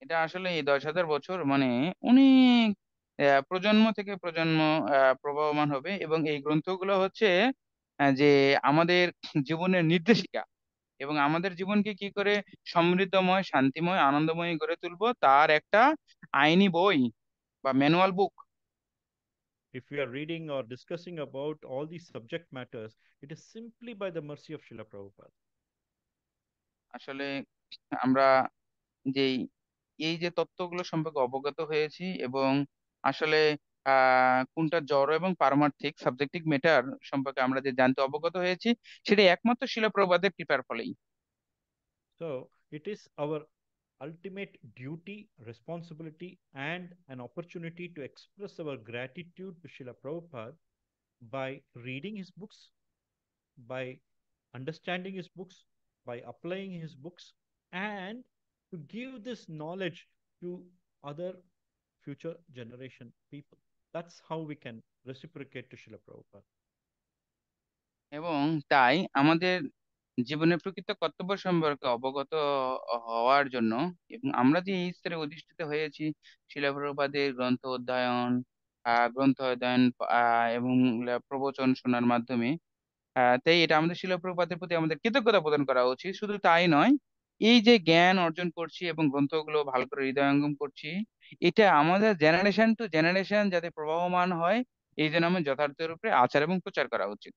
এটা আসলে এই 10,000 বছর মানে অনেক প্রজন্ম থেকে প্রজন্ম প্রবাহমান হবে। এবং এই গ্রন্থগুলো হচ্ছে যে আমাদের জীবনের নির্দেশিকা এবং আমাদের জীবনকে কি করে সমৃদ্ধময়, শান্তিময়, আনন্দময় করে তুলবো তার একটা আইনি বই বা manual book. If we are reading or discussing about all these subject matters, it is simply by the mercy of Srila Prabhupada. আসলে আমরা যেই এই যে তত্ত্বগুলো সম্পর্কে অবগত হয়েছি এবং আসলে কোনটা জড় এবং পারমার্থিক, সাবজেক্টিভ ম্যাটার সম্পর্কে আমরা যে জানতে অবগত হয়েছি, সেটা একমাত্র শিলা প্রভুপাদের কৃপার ফলেই। So, it is our ultimate duty, responsibility, and an opportunity to express our gratitude to Srila Prabhupada by reading his books, by understanding his books, by applying his books, and to give this knowledge to other future generation people. That's how we can reciprocate to Srila Prabhupada. এবং তাই আমাদের জীবনের প্রকৃত কর্তব্য সম্পর্কে অবগত হওয়ার জন্য এবং আমরা যে এই স্তরে অধিষ্ঠিত হয়েছি শিলা প্রভুপাদের গ্রন্থ অধ্যয়ন এবং প্রবচন শোনার মাধ্যমে, তাই এটা আমাদের শিলা প্রভুপাদের প্রতি আমাদের কৃতজ্ঞতা প্রদান করা উচিত। শুধু তাই নয়, এই যে জ্ঞান অর্জন করছি এবং গ্রন্থগুলো ভালো করে হৃদয়ঙ্গম করছি, এটা আমাদের জেনারেশন টু জেনারেশন যাতে প্রবাহমান হয়, এই জন্য আমাদের যথার্থ রূপে আচার এবং প্রচার করা উচিত।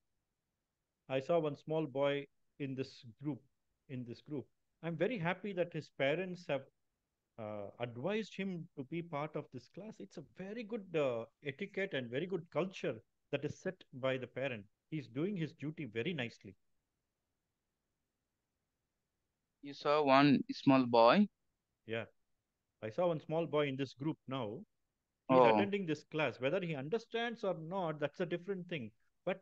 I saw one small boy in this group. In this group, I'm very happy that his parents have advised him to be part of this class. It's a very good etiquette and very good culture that is set by the parent. He's doing his duty very nicely. You saw one small boy. Yeah, I saw one small boy in this group now. He's Oh, attending this class. Whether he understands or not, that's a different thing. But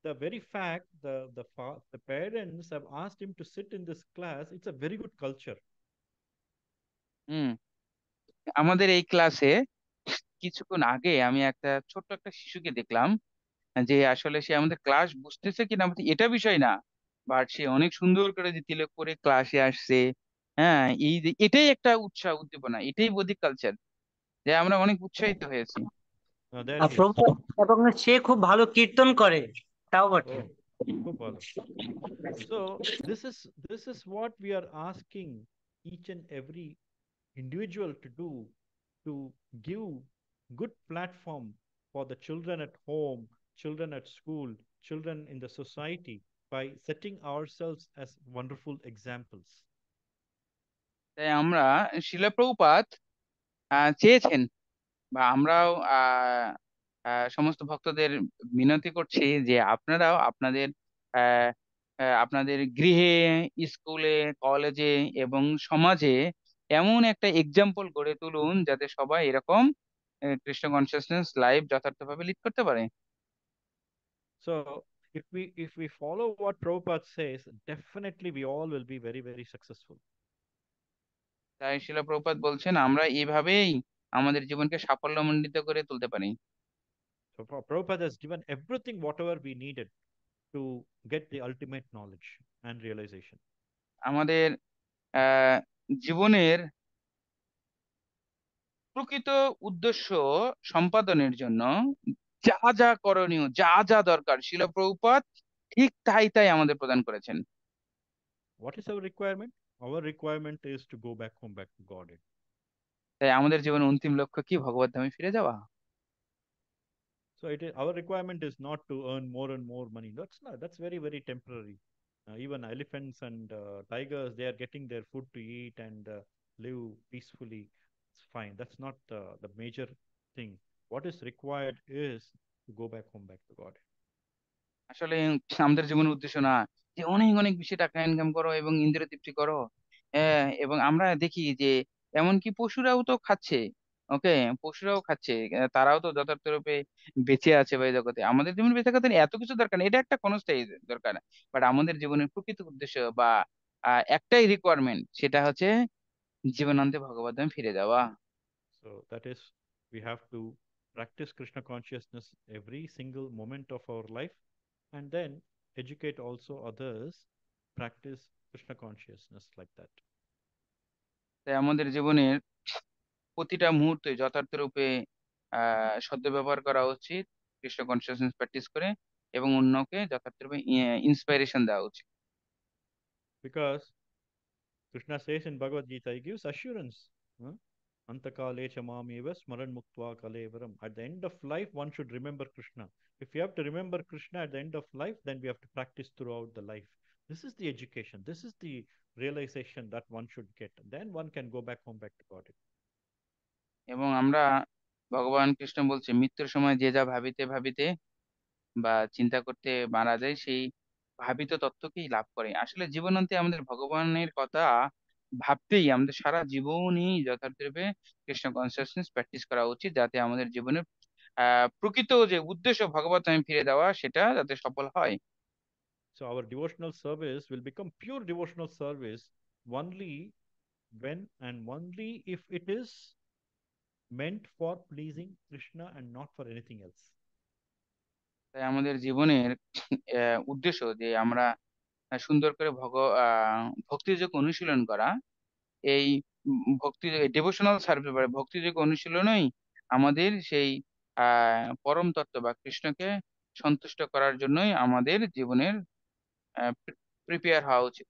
the very fact the parents have asked him to sit in this class, it's a very good culture. হুম। আমাদের এই ক্লাসে কিছুক্ষণ আগে আমি একটা ছোট্ট একটা শিশুকে দেখলাম, যে আসলে সে আমাদের ক্লাস বুঝতেছে কিনা আমাদের এটা বিষয় না, বাট সে অনেক সুন্দর করে যে তিলক করে ক্লাসে আসছে। হ্যাঁ, এই যে এটাই একটা উৎসাহ উদ্দীপনা, এটাই বৈদিক কালচার, যে আমরা অনেক উৎসাহিত হয়েছি। Now there R he is. Prabhupada এবং সে খুব ভালো কীর্তন করে, তাও বটে। Oh, Gopala. So this is what we are asking each and every individual to do, to give good platform for the children at home, children at school, children in the society by setting ourselves as wonderful examples. তাই আমরা শিলা প্রভুপাদ চেয়েছেন বা আমরাও সমস্ত ভক্তদের মিনতি করছি যে আপনারাও আপনাদের আহ, আপনাদের গৃহে, স্কুলে, কলেজে এবং সমাজে এমন একটা এক্সাম্পল গড়ে তুলুন যাতে সবাই এরকম কৃষ্ণ কনসিয়াসনেস লাইফ যথার্থভাবে লিড করতে পারে। So if we follow what Prabhupada says, definitely we all will be very, very successful. তাই শিলা প্রভুপাদ বলছেন আমরা এইভাবেই আমাদের জীবনকে সাফল্যমণ্ডিত করে তুলতে পারি। So Prabhupada has given everything, whatever we needed to get the ultimate knowledge and realization. আমাদের আহ জীবনের প্রকৃত উদ্দেশ্য সম্পাদনের জন্য যা যা করণীয়, যা যা দরকার, শিল প্রভুপাদ ঠিক তাই তাই আমাদের প্রদান করেছেন। What is our requirement? Our requirement is to go back home, back to Godhead. তাই আমাদের জীবনের অন্তিম লক্ষ্য কি? ভগবত ধামে ফিরে যাওয়া। So our requirement is not to earn more and more money. That's very, very temporary. Even elephants and tigers, they are getting their food to eat and live peacefully. It's fine. That's not the major thing. What is required is to go back home, back to God. আসলে আমাদের জীবনের উদ্দেশ্য না যে অনেক অনেক বেশি টাকা ইনকাম করো এবং ইন্দ্রিয় তৃপ্তি করো। হ্যাঁ, এবং আমরা দেখি যে এমনকি পশুরাও তো খাচ্ছে। ওকে, পশুরাও খাচ্ছে, তারাও তো যথার্থ রূপে বেঁচে আছে বা এই জগতে। আমাদের জীবন বেঁচে থাকতে এত কিছু দরকার নেই, এটা একটা ক্ষণস্থায়ী দরকার। বাট আমাদের জীবনের প্রকৃত উদ্দেশ্য বা একটাই রিকোয়ারমেন্ট, সেটা হচ্ছে জীবনান্তে ভগবত ধামে ফিরে যাওয়া। So that is, we have to practice Krishna consciousness every single moment of our life and then educate also others, practice Krishna consciousness like that. তাই আমাদের জীবনের প্রতিটা মুহূর্তে যথার্থ রূপে সদ্ব্যবহার করা উচিত, কৃষ্ণ কনসিয়াসনেস প্র্যাকটিস করে, এবং অন্যকে যথার্থ রূপে ইন্সপাইরেশন দেওয়া উচিত। Because Krishna says in Bhagavad Gita, he gives assurance. Huh? Antakale chamameva smaran muktva kalevaram. At the end of life, one should remember Krishna. If you have to remember Krishna at the end of life, then we have to practice throughout the life. This is the education. This is the realization that one should get. Then one can go back home, back to God. এবং আমরা, ভগবান কৃষ্ণ বলছে, মৃত্যুর সময় যে যা ভাবিতে ভাবিতে বা চিন্তা করতে মারা যায়, সেই ভাবিত তত্ত্বকেই লাভ করে। আসলে জীবনান্তে আমাদের ভগবানের কথা ভাবতেই আমাদের সারা জীবনই যথার্থরূপে কৃষ্ণ কনসিয়াসনেস প্র্যাকটিস করা উচিত, যাতে আমাদের জীবনের প্রকৃত যে উদ্দেশ্য ভগবত ধামে ফিরে যাওয়া, সেটা যাতে সফল হয়। So our devotional service will become pure devotional service only when and only if it is meant for pleasing Krishna and not for anything else. তাই আমাদের জীবনের উদ্দেশ্য যে আমরা সুন্দর করে ভক্তিযোগ অনুশীলন করা, এই ভক্তি ডিভোশনাল সার্ভিস বা ভক্তিযোগ অনুশীলনই আমাদের সেই পরম তত্ত্ব বা কৃষ্ণকে সন্তুষ্ট করার জন্যই আমাদের জীবনের প্রিপেয়ার হওয়া উচিত।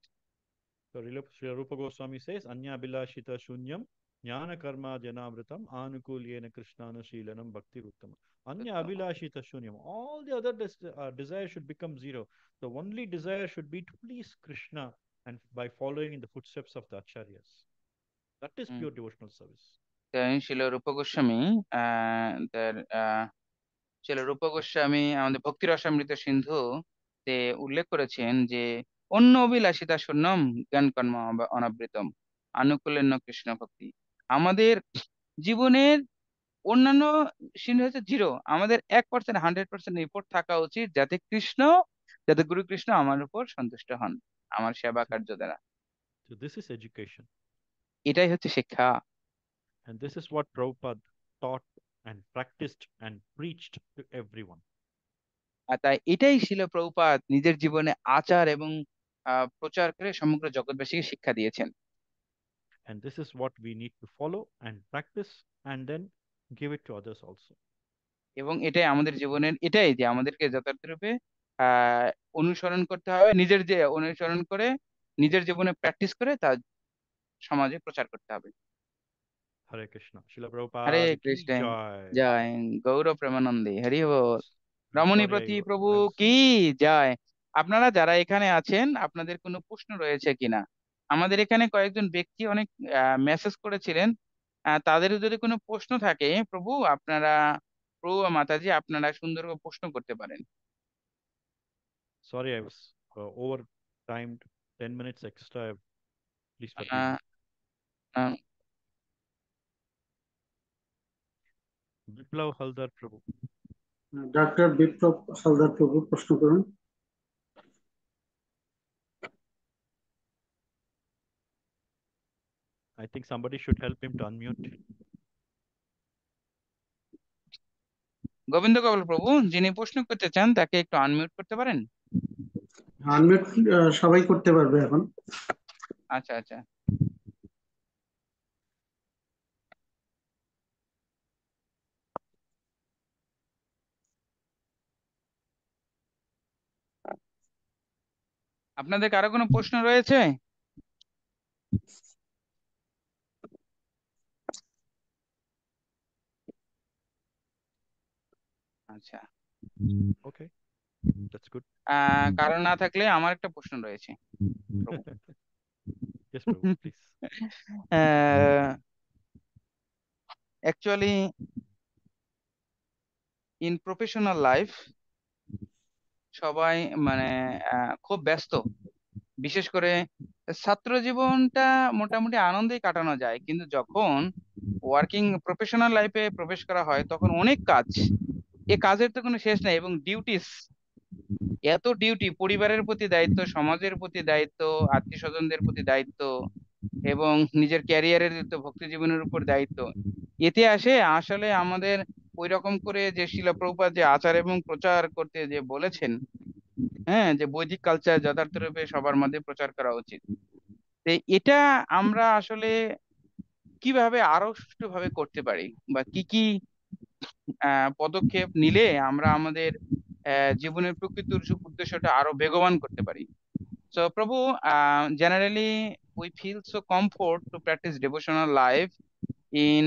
So Srila Rupa Goswami says, Anya Bilashita Shunyam Jnana Karma Janavritam Anukulyena Krishnana Sheelanam Bhakti Ruttama. Anya Abhilashita Shunyam. All the other desires should become zero. The only desire should be to please Krishna and by following in the footsteps of the Acharyas. That is hmm. pure devotional service. তাই শিল রূপ গোস্বামী তার শিল রূপ গোস্বামী আমাদের ভক্তি রসামৃত সিন্ধু তে উল্লেখ করেছেন যে অন্য অভিলাষিতা শূন্যম জ্ঞান কর্ম অনাবৃতম আনুকূল্য কৃষ্ণ ভক্তি। আমাদের জীবনের অন্যান্য সিন্ধু হচ্ছে জিরো, আমাদের 1%, 100% এফোর্ট থাকা উচিত যাতে গুরু কৃষ্ণ আমার উপর সন্তুষ্ট হন আমার সেবা কার্য দ্বারা। So this is education. এটাই হচ্ছে শিক্ষা। And this is what Prabhupada taught and practiced and preached to everyone. আর তাই এটাই ছিল প্রভুপাদ নিজের জীবনে আচার এবং প্রচার করে সমগ্র জগৎবাসীকে শিক্ষা দিয়েছেন। And this is what we need to follow and practice and then give it to others also. এবং এটাই আমাদের জীবনের, এটাই যে আমাদেরকে যথার্থরূপে আহ অনুসরণ করতে হবে, নিজের যে অনুসরণ করে নিজের জীবনে প্র্যাকটিস করে তা সমাজে প্রচার করতে হবে। Hare Krishna. Srila হরে Prabhupada ki কৃষ্ণ, jai. জয় গৌর প্রেমানন্দে, হরি বল। I'm sorry, রমণীপতি প্রভু কি জয়। আপনারা যারা এখানে আছেন, আপনাদের কোনো প্রশ্ন রয়েছে কিনা? আমাদের এখানে কয়েকজন ব্যক্তি অনেক মেসেজ করেছিলেন, তাদের যদি কোনো প্রশ্ন থাকে, প্রভু বা মাতাজি আপনারা সুন্দর করে প্রশ্ন করতে পারেন। sorry I was over timed 10 minutes extra. Please forgive me. Ah, ah, Biplav Haldar Prabhu. Doctor Biplab Haldar Prabhu প্রশ্ন করুন। I think somebody should help him to unmute. Govinda Gopal প্রভু, যিনি প্রশ্ন করতে চান তাকে একটু আনমিউট করতে পারেন? আনমিউট সবাই করতে পারবে এখন। আচ্ছা আচ্ছা। আপনাদের কারো কোনো প্রশ্ন রয়েছে? আচ্ছা, Okay, that's good. কারণ না থাকলে আমার একটা প্রশ্ন রয়েছে প্রভু। Yes, Prabhu, please. Actually in professional life সবাই মানে খুব ব্যস্ত, বিশেষ করে ছাত্র জীবনটা মোটামুটি আনন্দেই কাটানো যায়, কিন্তু যখন ওয়ার্কিং প্রফেশনাল লাইফে প্রবেশ করা হয় তখন অনেক কাজ, এ কাজের তো কোনো শেষ নাই, এবং ডিউটিস, এত ডিউটি, পরিবারের প্রতি দায়িত্ব, সমাজের প্রতি দায়িত্ব, আত্মীয় স্বজনদের প্রতি দায়িত্ব, এবং নিজের ক্যারিয়ারের দায়িত্ব, ভক্তি জীবনের উপর দায়িত্ব। এতে আসে আসলে আমাদের ওই রকম করে যে শিলা প্রভুপাদ যে আচার এবং প্রচার করতে যে বলেছেন, হ্যাঁ, যে বৈদিক কালচার যথার্থরূপে সবার মধ্যে প্রচার করা উচিত। তো এটা আমরা আসলে কিভাবে আরো সুষ্ঠুভাবে করতে পারি, বা কি কি পদক্ষেপ নিলে আমরা আমাদের জীবনের প্রকৃত উদ্দেশ্যটা আরো বেগবান করতে পারি? So, Prabhu, generally we feel so comfort to practice devotional life in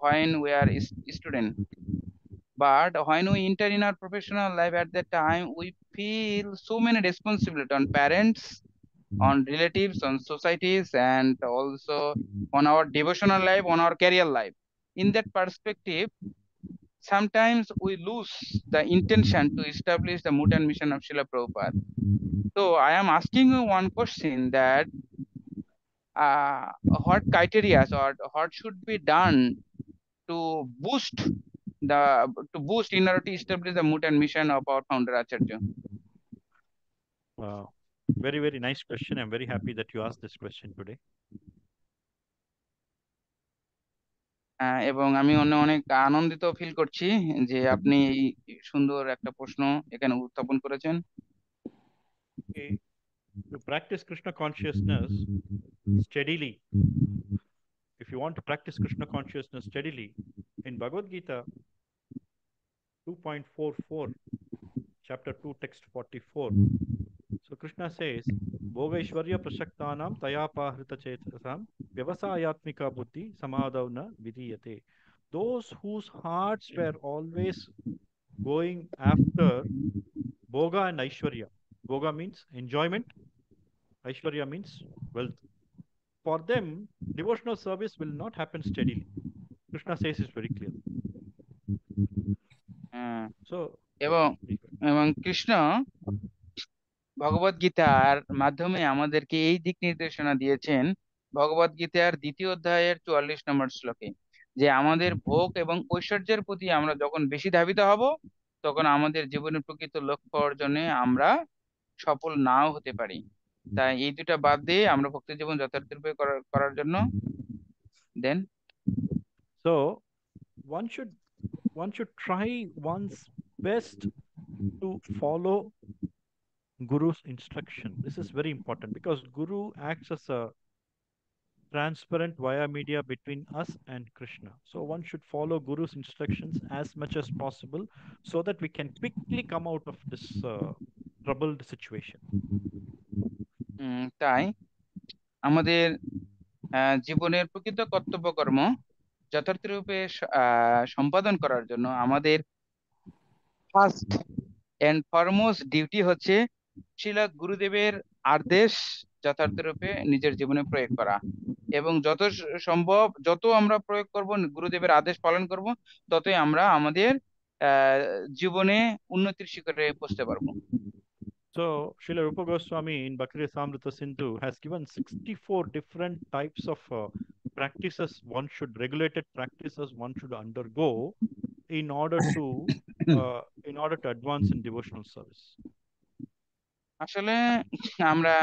when we are student, but when we enter in our professional life, at that time we feel so many responsibility on parents, on relatives, on societies, and also on our devotional life, on our career life. In that perspective, sometimes we lose the intention to establish the mood and mission of Srila Prabhupada. So I am asking you one question, that uh, what criteria or what should be done to boost in order to establish the mood and mission of our founder Acharya? Very, very nice question. I'm very happy that you asked this question today. এবং আমি অনেক আনন্দিত feel করছি যে আপনি এই সুন্দর একটা প্রশ্ন এখানে উত্থাপন করেছেন। Okay, to practice Krishna consciousness steadily, if you want to practice Krishna consciousness steadily, in Bhagavad Gita 2.44, chapter 2, text 44, so Krishna says, Bhoga Ishwarya Prashaktanam Tayapahrita Chetasam Vyavasayatmika Buddhi Samadhavna Vidiyate. Those whose hearts were always going after Bhoga and Aishwarya. Bhoga means enjoyment, Aishwarya means wealth. For them, devotional service will not happen steadily. Krishna says it's very clear. So, এবং এবং কৃষ্ণ ভগবদ গীতার মাধ্যমে আমাদেরকে এই দিক নির্দেশনা দিয়েছেন, ভগবদ গীতার 2য় অধ্যায়ের 44 নম্বর শ্লোকে, যে আমাদের ভোগ এবং ঐশ্বর্যের প্রতি আমরা যখন বেশি ধাবিত হব, তখন আমাদের জীবনের প্রকৃত লক্ষ্য অর্জনে আমরা সফল নাও হতে পারি। তাই এই দুটা বাদ দিয়ে আমরা ভক্তি জীবন যথার্থরূপে করার জন্য দেন। So one should try one's best to follow Guru's instruction. This is very important because Guru acts as a transparent via media between us and Krishna. So one should follow Guru's instructions as much as possible so that we can quickly come out of this troubled situation. তাই আমাদের জীবনের প্রকৃত কর্তব্যকর্ম যথার্থরূপে সম্পাদন করার জন্য আমাদের first and foremost duty হচ্ছে শ্রীলা গুরুদেবের আদেশ যথার্থরূপে নিজের জীবনে প্রয়োগ করা, এবং যত সম্ভব যত আমরা প্রয়োগ করব, গুরুদেবের আদেশ পালন করব, ততই আমরা আমাদের জীবনে উন্নতির শিখরে পৌঁছতে পারবো। So, Srila Rupa Goswami in Bhakti-rasamrita Sindhu has given 64 different types of practices regulated practices one should undergo in order to advance in devotional service. আসলে আমরা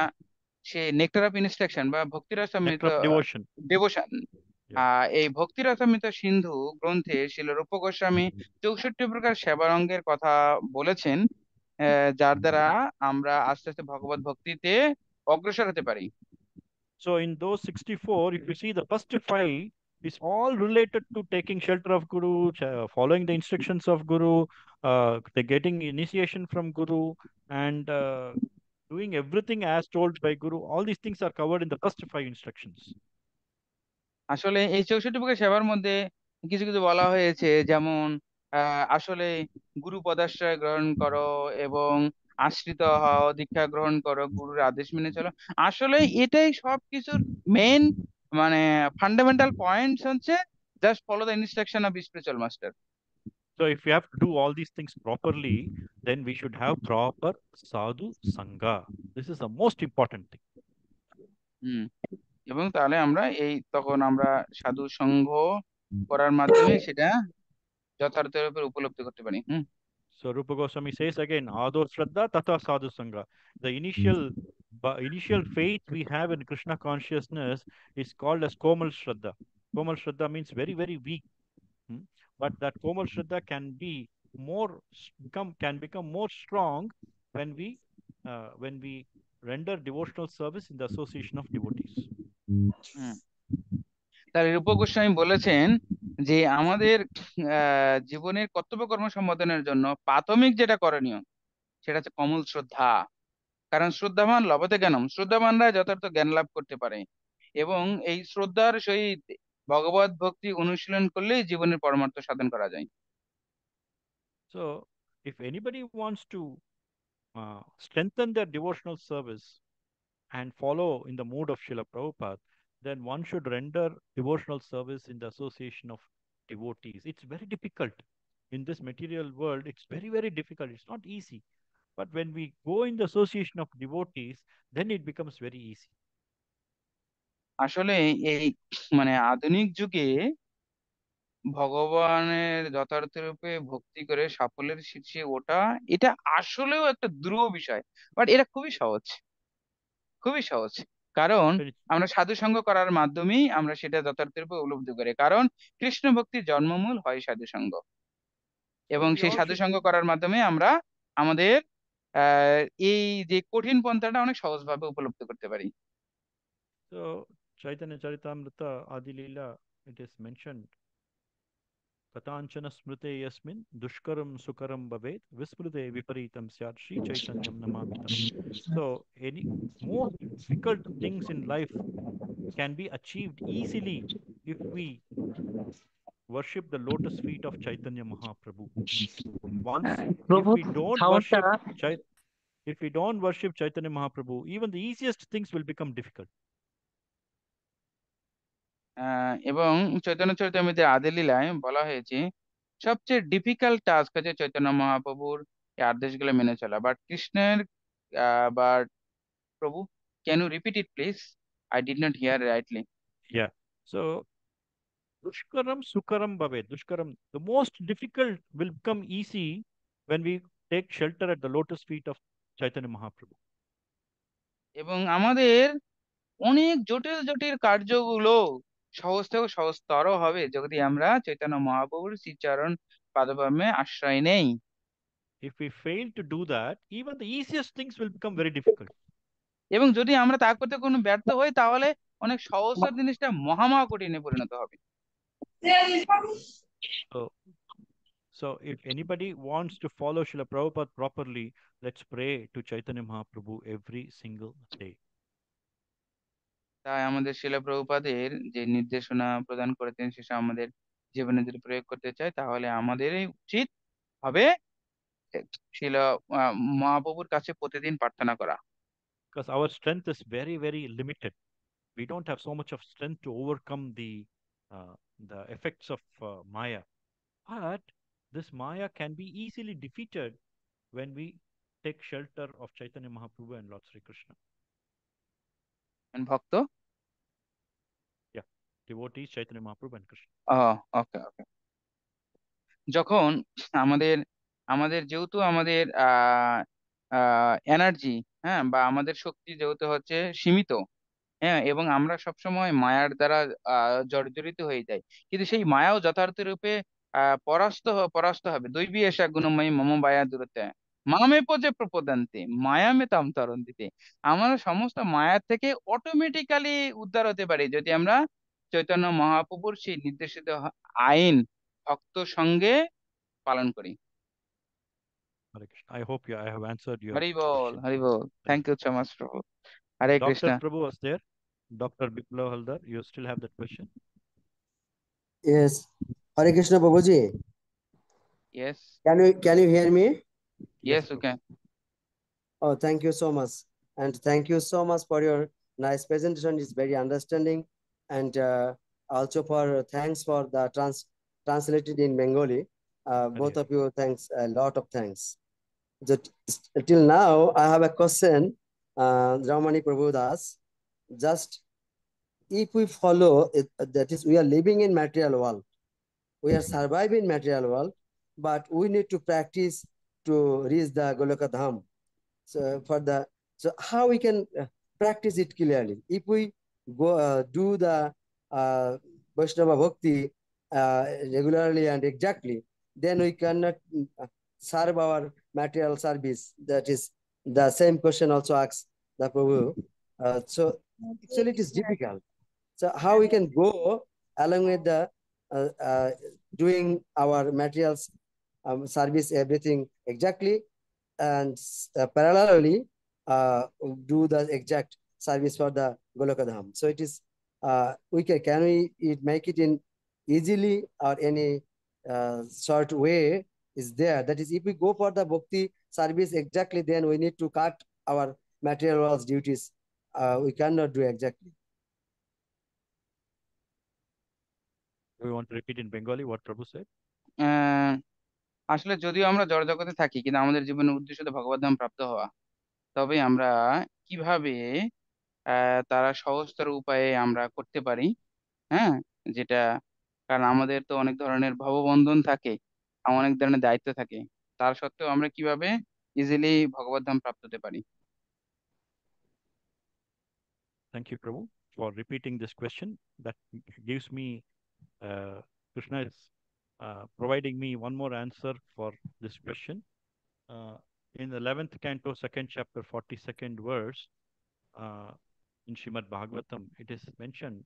সেই নেক্টার অফ ইনস্ট্রাকশন বা ভক্তি Rasamrita Nectar of devotion. devotion Yeah. এই ভক্তি রসামৃত সিন্ধু গ্রন্থে শ্রীল রূপ গোস্বামী 64 প্রকার সেবারঙ্গের কথা বলেছেন, যার দ্বারা আমরা আস্তে আস্তে ভগবত ভক্তিতে অগ্রসর হতে পারি। So in those 64, if you see the first five is all related to taking shelter of Guru, following the instructions of Guru, the getting initiation from Guru, and doing everything as told by Guru. All these things are covered in the first five instructions. আসলে এই 64 প্রকার সেবার মধ্যে কিছু কিছু বলা হয়েছে, যেমন আসলে গুরু পদাশ্রয় গ্রহণ করো এবং আশ্রিত হও, দীক্ষা গ্রহণ করো, গুরুর আদেশ মেনে চলো। আসলে এটাই সবকিছুর মেন, মানে ফান্ডামেন্টাল পয়েন্টস হচ্ছে just follow the instruction of spiritual master. So if we have to do all these things properly, then we should have proper sadhu sangha. This is the most important thing. হুম। এবং তাহলে আমরা তখন আমরা সাধু সঙ্গ করার মাধ্যমে সেটা যথার্থরূপে উপলব্ধি করতে পারি। হুম। So Rupa Goswami says again, Ado Shraddha Tata Sadhu Sangha. The initial faith we have in Krishna consciousness is called as Komal Shraddha. Komal Shraddha means very, very weak. Hmm? But that Komal Shraddha can become more strong when we render devotional service in the association of devotees. হুম। তার রূপ গোস্বামী বলেছেন যে আমাদের জীবনের কর্তব্য কর্ম সম্পাদনের জন্য প্রাথমিক যেটা করণীয় সেটা হচ্ছে কমল শ্রদ্ধা। কারণ শ্রদ্ধাবান লভতে জ্ঞানম, শ্রদ্ধাবানরা যথার্থ জ্ঞান লাভ করতে পারে, এবং এই শ্রদ্ধার সহিত ভগবত ভক্তি অনুশীলন করলেই জীবনের পরমার্থ সাধন করা যায়। So if anybody wants to strengthen their devotional service and follow in the mood of Srila Prabhupada, then one should render devotional service in the association of devotees. It's very difficult. In this material world, it's very, very difficult. It's not easy. But when we go in the association of devotees, then it becomes very easy. আসলে এই মানে আধুনিক যুগে ভগবানের যথার্থ রূপে ভক্তি করে সাফল্যের শীর্ষে ওঠা, এটা আসলেও একটা দুরূহ বিষয়, বাট এটা খুবই সহজ, খুবই সহজ। কারণ But it's, আমরা সাধু সঙ্গ করার মাধ্যমেই আমরা সেটা যথার্থ রূপে উপলব্ধি করি, কারণ কৃষ্ণ ভক্তির জন্মমূল হয় সাধু সঙ্গ, so এবং we সেই all সাধু should সঙ্গ করার মাধ্যমে আমরা আমাদের আহ এই যে কঠিন পন্থাটা অনেক সহজভাবে উপলব্ধি করতে পারি। So Chaitanya Charitamrita Adi Leela, it is mentioned, Katanchana Smrite Yasmin Dushkaram Sukaram Bhavet Vismrute Viparitam Syat Shri Chaitanyam Namamitam. So any most difficult things in life can be achieved easily if we worship the lotus feet of Chaitanya Mahaprabhu. Once, if প্রভু we don't সাউন্ডটা worship if we don't worship Chaitanya Mahaprabhu, even the easiest things will become difficult. এবং চৈতন্য চরিতামৃতের আদি লীলায় বলা হয়েছে সবচেয়ে difficult task হচ্ছে চৈতন্য মহাপ্রভুর এই আদেশগুলো মেনে চলা। বাট কৃষ্ণের but Prabhu, can you repeat it please? I did not hear rightly. Yeah. So Dushkaram Sukaram Bhavet. Dushkaram, the most difficult will become easy when we take shelter at the lotus feet of Chaitanya Mahaprabhu. এবং আমাদের অনেক জটিল জটিল কার্যগুলো সহজ থেকে সহজতর হবে যদি আমরা চৈতন্য মহাপ্রভুর শ্রীচরণ পাদপদ্মে আশ্রয় নেই। If we fail to do that, even the easiest things will become very difficult. এবং যদি আমরা তা করতে কোনো ব্যর্থ হই, তাহলে অনেক সহজতর জিনিসটা মহা কঠিনে পরিণত হবে। So, so if anybody wants to follow Srila Prabhupada properly, let's pray to Chaitanya Mahaprabhu every single day. তাই আমাদের শিলা প্রভুপাদের যে নির্দেশনা প্রদান করেছেন সেসব আমাদের জীবনে যদি প্রয়োগ করতে চাই, তাহলে আমাদেরই উচিত হবে শিলা মহাপ্রভুর কাছে প্রতিদিন প্রার্থনা করা। Because our strength is very, very limited. We don't have so much of strength to overcome the effects of Maya. But this Maya can be easily defeated when we take shelter of Chaitanya Mahaprabhu and Lord Sri Krishna. ভক্ত, Yeah, devotees, Chaitanya Mahaprabhu and Krishna. ওকে ওকে। যখন আমাদের আমাদের যেহেতু আমাদের energy, হ্যাঁ, বা আমাদের শক্তি যেহেতু হচ্ছে সীমিত, হ্যাঁ, এবং আমরা সবসময় মায়ার দ্বারা জর্জরিত হয়ে যাই, কিন্তু সেই মায়াও যথার্থ রূপে পরাস্ত হবে। দৈবী এষা গুণময়ী মম মায়া দূরতে মামে পজে প্রপদান্তে মায়ামে তাম তরন্তিতে। আমরা সমস্ত মায়ার থেকে অটোমেটিক্যালি উদ্ধার হতে পারি যদি আমরা চৈতন্য মহাপ্রভুর সেই নির্দেশিত আইন ভক্ত সঙ্গে পালন করি। Hare Krishna. I hope I have answered your Hari bol, question. Hari bol. Thank thank you so much Prabhu. Hare Krishna. Dr. Prabhu was there. Dr. Biplav Haldar, you still have that question? Yes. Hare Krishna Babuji. Yes, Can you hear me? Yes, Prabhu. Okay. Oh, thank you so much. And thank you so much for your nice presentation. It's very understanding. And also for thanks for the translated in Bengali. Both Hare of you, thanks, a lot of thanks. That till now, I have a question, Ramani Prabhu Das. Just if we follow it, that is, we are living in material world. We are surviving material world, but we need to practice to reach the Goloka Dham. So how we can practice it clearly? If we go do the uh, Vaishnava Bhakti regularly and exactly, then we cannot serve our material service. That is the same question also asks the Prabhu. So actually it is difficult. So how we can go along with the uh, uh, doing our materials service everything exactly, and parallelly do the exact service for the Goloka Dham. So it is can we make it in easily, or any short way is there? That is, if we go for the bhakti service exactly, then we need to cut our material world's duties. We cannot do exactly. Do you want to repeat in Bengali what Prabhu said? আসলে যদিও আমরা জড়জগতে থাকি, কিন্তু আমাদের জীবনের উদ্দেশ্য তো ভগবত ধাম প্রাপ্ত হওয়া। তবে আমরা কিভাবে তারা সহজতর উপায়ে আমরা করতে পারি, হ্যাঁ, যেটা, কারণ আমাদের তো অনেক ধরনের ভববন্ধন থাকে, অনেক ধরনের দায়িত্ব থাকে, তার সত্ত্বেও আমরা কিভাবে ইজিলি ভগবত ধাম প্রাপ্ত হতে পারি। Thank you, Prabhu, for repeating this question. That gives me, Krishna is providing me one more answer for this question. In the 11th canto, 2nd chapter, 42nd verse, in Srimad Bhagavatam, it is mentioned,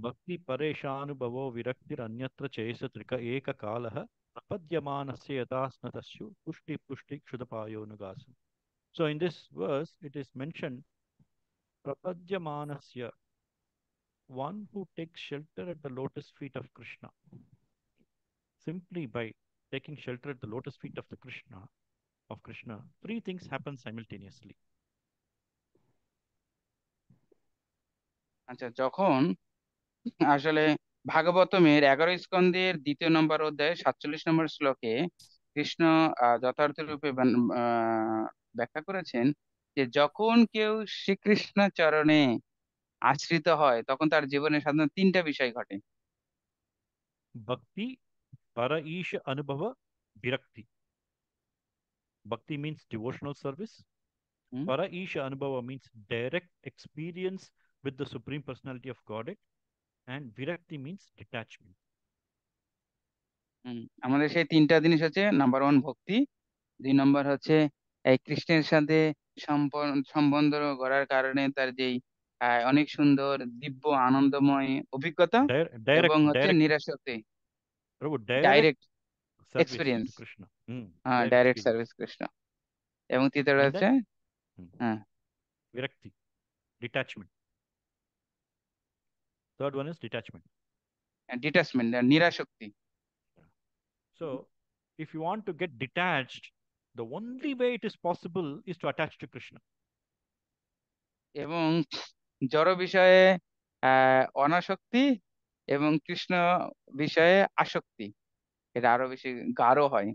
Bhakti pareshanubhavo viraktir anyatra chesatrika eka kalaha prapadyamanasya yadasnatasyu pushti pushti kshudapayo nugasam. So in this verse, it is mentioned, prapadyamanasya, one who takes shelter at the lotus feet of Krishna. Simply by taking shelter at the lotus feet of Krishna, three things happen simultaneously. আচ্ছা, যখন আসলে ভাগবতমের 11 স্কন্ধের 2 নম্বর অধ্যায় 47 নম্বর শ্লোকে কৃষ্ণ যথার্থ রূপে ব্যাখ্যা করেছেন যে যখন কেউ শ্রীকৃষ্ণ চরণে আশ্রিত হয় তখন তার জীবনে সাধারণত 3টা বিষয় ঘটে। Bhakti, para isha anubhava, virakti. Bhakti means devotional service. Hmm, Para isha anubhava means direct experience with the Supreme Personality of Godhead. And virakti means detachment. আমাদের সেই 3টা জিনিস হচ্ছে, নাম্বার 1 ভক্তি, 2 নম্বর হচ্ছে এই কৃষ্ণের সাথে সম্বন্ধ গড়ার কারণে তার যেই অনেক সুন্দর দিব্য আনন্দময় অভিজ্ঞতা, এবং হচ্ছে Direct, নিরাসক্তি, Prabhu, direct direct service experience, to Krishna. হ্যাঁ, Direct direct experience. Service Krishna. এবং তৃতীয়টা And হচ্ছে then হ্যাঁ, virakti, detachment. Third one is detachment. Detachment, নিরাসক্তি। So if you want to get detached, the only way it is possible is to attach to Krishna. এবং জড় বিষয়ে অনাসক্তি এবং কৃষ্ণ বিষয়ে আসক্তি, এটা আরো বেশি গাঢ় হয়।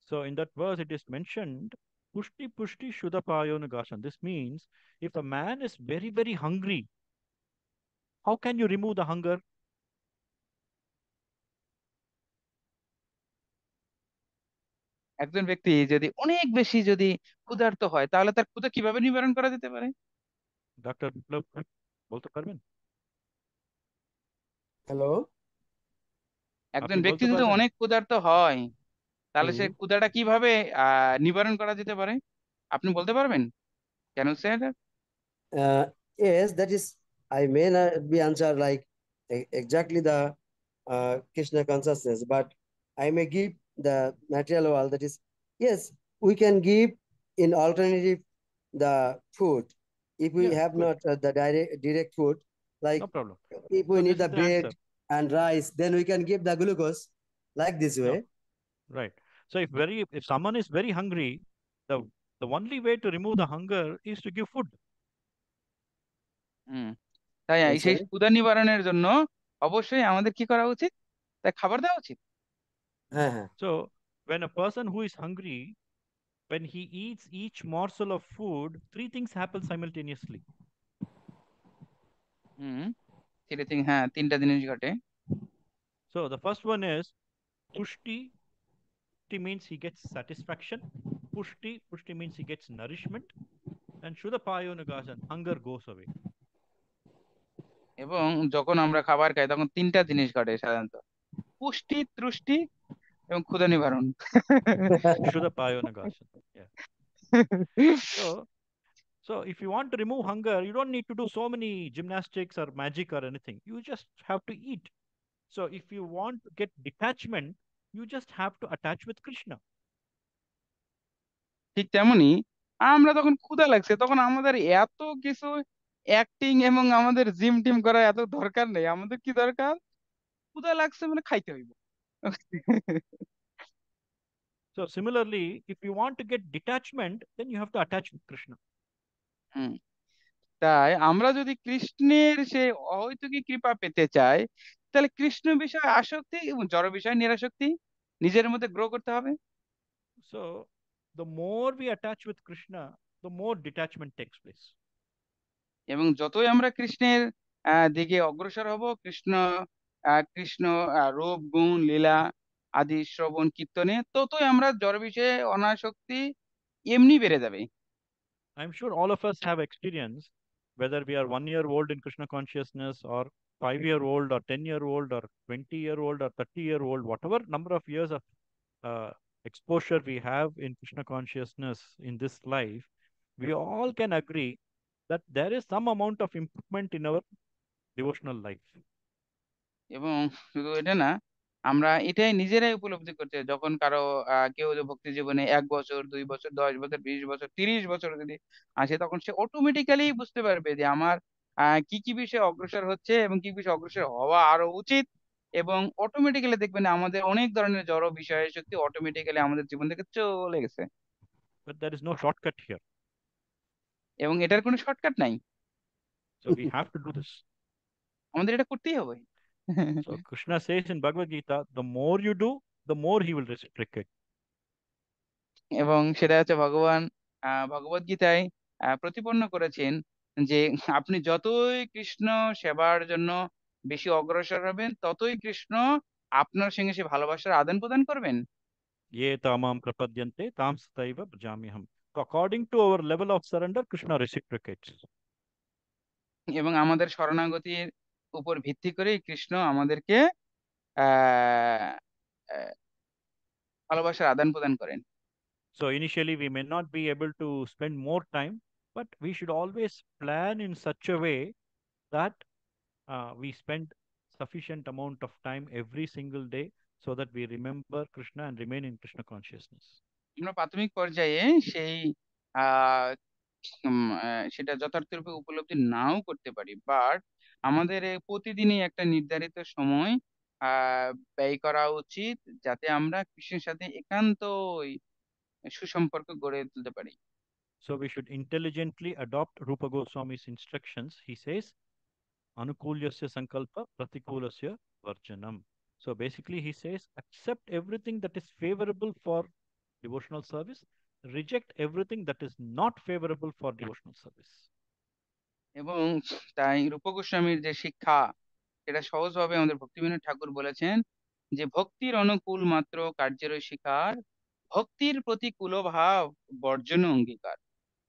So in that verse, it is mentioned, pushti pushti shudapayo nagasam. This means if a man is very, very hungry, how can you remove the hunger? একজন ব্যক্তি যদি অনেক বেশি যদি ক্ষুধার্ত হয় তাহলে তার ক্ষুধা কিভাবে নিবারণ করা যেতে পারে? ডক্টর বিপ্লব বলতে পারবেন? হ্যালো। একজন আপনি ব্যক্তি বলতে যদি পারবেন? অনেক ক্ষুধার্ত হয় তাহলে সে হুম। ক্ষুধাটা কিভাবে নিবারণ করা যেতে পারে? আপনি বলতে পারবেন? কেন sir? Yes, that is, I may not be answer like exactly the Krishna consciousness, but I may give the material world, that is, yes, we can give in alternative the food. If we Yeah, have good. not the direct food, like No problem. if we So need this is the the bread answer. and rice, then we can give the glucose like this way. No, right. So if someone is very hungry, the the only way to remove the hunger is to give food. হুম, তাই I'm সেই sorry. ক্ষুধা নিবারণের জন্য অবশ্যই আমাদের কি করা উচিত? তাই খাবার দেওয়া উচিত। হ্যাঁ। So when a person who is hungry, when he eats each morsel of food, three things happen simultaneously. হুম, হ্যাঁ, তিনটা জিনিস ঘটে। So the first one is pushti. Pushti means he gets satisfaction. Pushti means he gets nourishment. And Shuddhapayonagasan, hunger goes away. এবং যখন আমরা খাবার খাই তখন তিনটা জিনিস ঘটে সাধারণত: পুষ্টি, তুষ্টি এবং ক্ষুধা নিবারণ। Shuddhapayonagasan. Yeah. So So if you want to remove hunger, you don't need to do so many gymnastics or magic or anything. You just have to eat. So if you want to get detachment, you just have to attach with Krishna. ঠিক তেমনি আমরা তখন ক্ষুধা লাগছে তখন আমাদের এত কিছু অ্যাক্টিং এবং আমাদের জিম টিম করা এত দরকার নেই। আমাদের কি দরকার? ক্ষুধা লাগছে মানে খাইতে হইব। So similarly, if you want to get detachment, then you have to attach with Krishna. হুম, তাই আমরা যদি কৃষ্ণের সেই অহৈতুকী কৃপা পেতে চাই তাহলে কৃষ্ণ বিষয় আসক্তি এবং জড় বিষয় নিরাসক্তি নিজের মধ্যে গ্রো করতে হবে। So the more we attach with Krishna, the more detachment takes place. এবং যতই আমরা কৃষ্ণের দিকে অগ্রসর হব, কৃষ্ণ রূপ গুণ লীলা আদি শ্রবণ কীর্তনে, ততই আমরা জড় বিষয়ে অনাসক্তি এমনি বেড়ে যাবে। I'm sure all of us have experience, whether we are 1 year old in Krishna consciousness or 5 year old or 10 year old or 20 year old or 30 year old, whatever number of years of uh, exposure we have in Krishna consciousness in this life, we all can agree that there is some amount of improvement in our devotional life. এবং শুধু এটা না, আমরা এটাই নিজেরাই উপলব্ধি করতে যখন কারো কেউ যে ভক্তি জীবনে 1 বছর 2 বছর 10 বছর 20 বছর 30 বছর যদি আসে তখন সে অটোমেটিক্যালি বুঝতে পারবে যে আমার কি কি বিষয়ে অগ্রসর হচ্ছে এবং কি বিষয়ে অগ্রসর হওয়া আরো উচিত। এবং অটোমেটিক্যালি দেখবেন আমাদের অনেক ধরনের জড় বিষয় শক্তি অটোমেটিক্যালি আমাদের জীবন থেকে চলে গেছে। But there is no shortcut here. এবং এটার কোনো শর্টকাট নাই, So we have to do this. আমাদের এটা করতেই হবে। So Krishna says in Bhagavad Gita, the more you do, the more he will reciprocate. এবং সেটা হচ্ছে ভগবান ভগবদ গীতায় প্রতিপন্ন করেছেন যে আপনি যতই কৃষ্ণ সেবার জন্য বেশি অগ্রসর হবেন ততই কৃষ্ণ আপনার সঙ্গে সে ভালোবাসার আদান প্রদান করবেন। Ye tamam prapadyante tam sataiva bhajamyaham. So according to our level of surrender, Krishna reciprocates. এবং আমাদের শরণাগতির উপর ভিত্তি করে কৃষ্ণ আমাদেরকে আহ আহ, ভালোবাসার আদান প্রদান করেন। So initially we may not be able to spend more time, but we should always plan in such a way that we spend sufficient amount of time every single day so that we remember Krishna and remain in Krishna consciousness. আমরা প্রাথমিক পর্যায়ে সেই আহ সেটা যথার্থরূপে উপলব্ধি নাও করতে পারি, but আমাদের প্রতিদিনই একটা নির্ধারিত সময় আহ ব্যয় করা উচিত যাতে আমরা কৃষ্ণের সাথে একান্তই সুসম্পর্ক গড়ে তুলতে পারি। So we should intelligently adopt Rupa Goswami's instructions. He says, Anukulyasya sankalpa pratikulasya varjanam. So basically he says, accept everything that is favorable for devotional service, reject everything that is not favorable for devotional service. এবং তাই রূপ গোস্বামীর যে শিক্ষা সেটা সহজভাবে আমাদের ভক্তিবিনোদ ঠাকুর বলেছেন যে ভক্তির অনুকূল মাত্র কার্যের শিকার, ভক্তির প্রতি কুলভাব বর্জন অঙ্গীকার।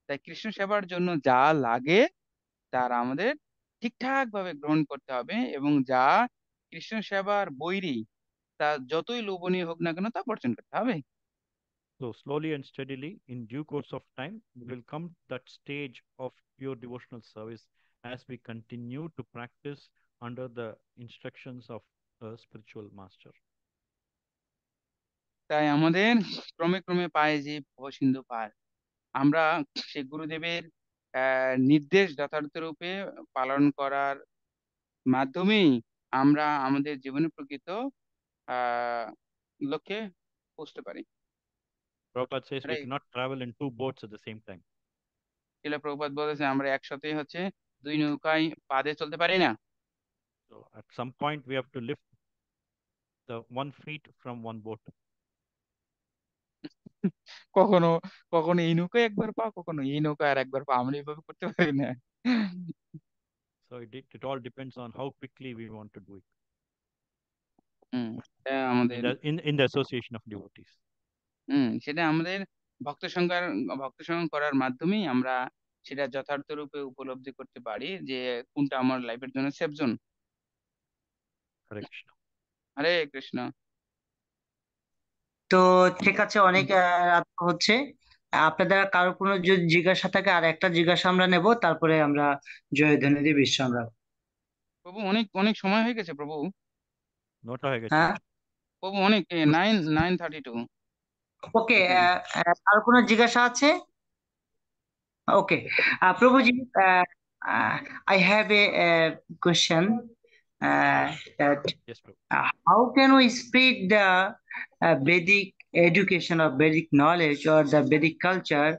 তাই কৃষ্ণ সেবার জন্য যা লাগে তার আমাদের ঠিকঠাক ভাবে গ্রহণ করতে হবে, এবং যা কৃষ্ণ সেবার বৈরী, তা যতই লোভনীয় হোক না কেন তা বর্জন করতে হবে। So slowly and steadily, in due course of time, we will come to that stage of pure devotional service as we continue to practice under the instructions of a spiritual master. তাই আমাদের ক্রমে ক্রমে পায়ে যে ভবসিন্ধু পার, আমরা সেই গুরুদেবের নির্দেশ যথার্থ রূপে পালন করার মাধ্যমেই আমরা আমাদের জীবনে প্রকৃত আহ লক্ষ্যে পৌঁছতে পারি। Prabhupada says we Right. cannot travel in two boats at the same time. শিলা প্রভুপাদ বলেছে আমরা একসাথে দুই নৌকায় পাদে চলতে পারি না। So at some point, we have to lift the 1 feet from one boat. কখনো কখনো এই নৌকায় একবার পা, কখনো এই নৌকায় আর একবার পা, আমরা এইভাবে করতে পারি না। So it all depends on how quickly we want to do it আমাদের in the association of devotees. সেটা আমাদের ভক্ত সঙ্গ করার মাধ্যমেই আমরা সেটা যথার্থ রূপে উপলব্ধি করতে পারি যে কোনটা আমার লাইফের জন্য safe zone. Hare Krishna. Hare Krishna. তো ঠিক আছে, অনেক রাত হচ্ছে। আপনাদের কারো কোনো যদি জিজ্ঞাসা থাকে, আর একটা জিজ্ঞাসা আমরা নেব, তারপরে আমরা জয়ধ্বনি দিয়ে বিশ্রাম রাখবো। প্রভু অনেক অনেক সময় হয়ে গেছে প্রভু। Nota হয়ে গেছে। হ্যাঁ, প্রভু অনেক 9:32। ওকে, আর কোনো জিজ্ঞাসা আছে? ওকে, প্রভুজি, I have a question that Yes, Prabhu. how can we spread the Vedic education or Vedic knowledge or the Vedic culture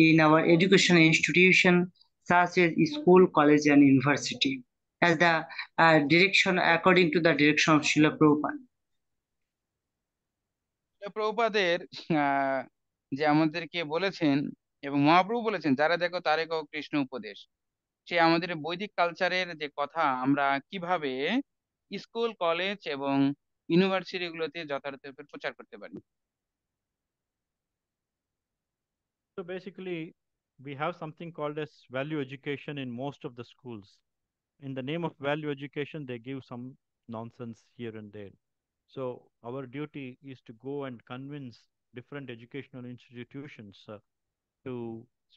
in our education institution such as school, college, and university as the direction according to the direction of Srila Prabhupada? প্রভুপাদের যে আমাদেরকে বলেছেন এবং মহাপ্রভু বলেছেন, যারা দেখো তারে কও কৃষ্ণ উপদেশ, সে আমাদের বৈদিক কালচারের যে কথা আমরা কিভাবে স্কুল, কলেজ এবং ইউনিভার্সিটি গুলোতে যথাযথভাবে প্রচার করতে পারি। So basically, we have something called as value education in most of the schools. In the name of value education, they give some nonsense here and there. So our duty is to go and convince different educational institutions to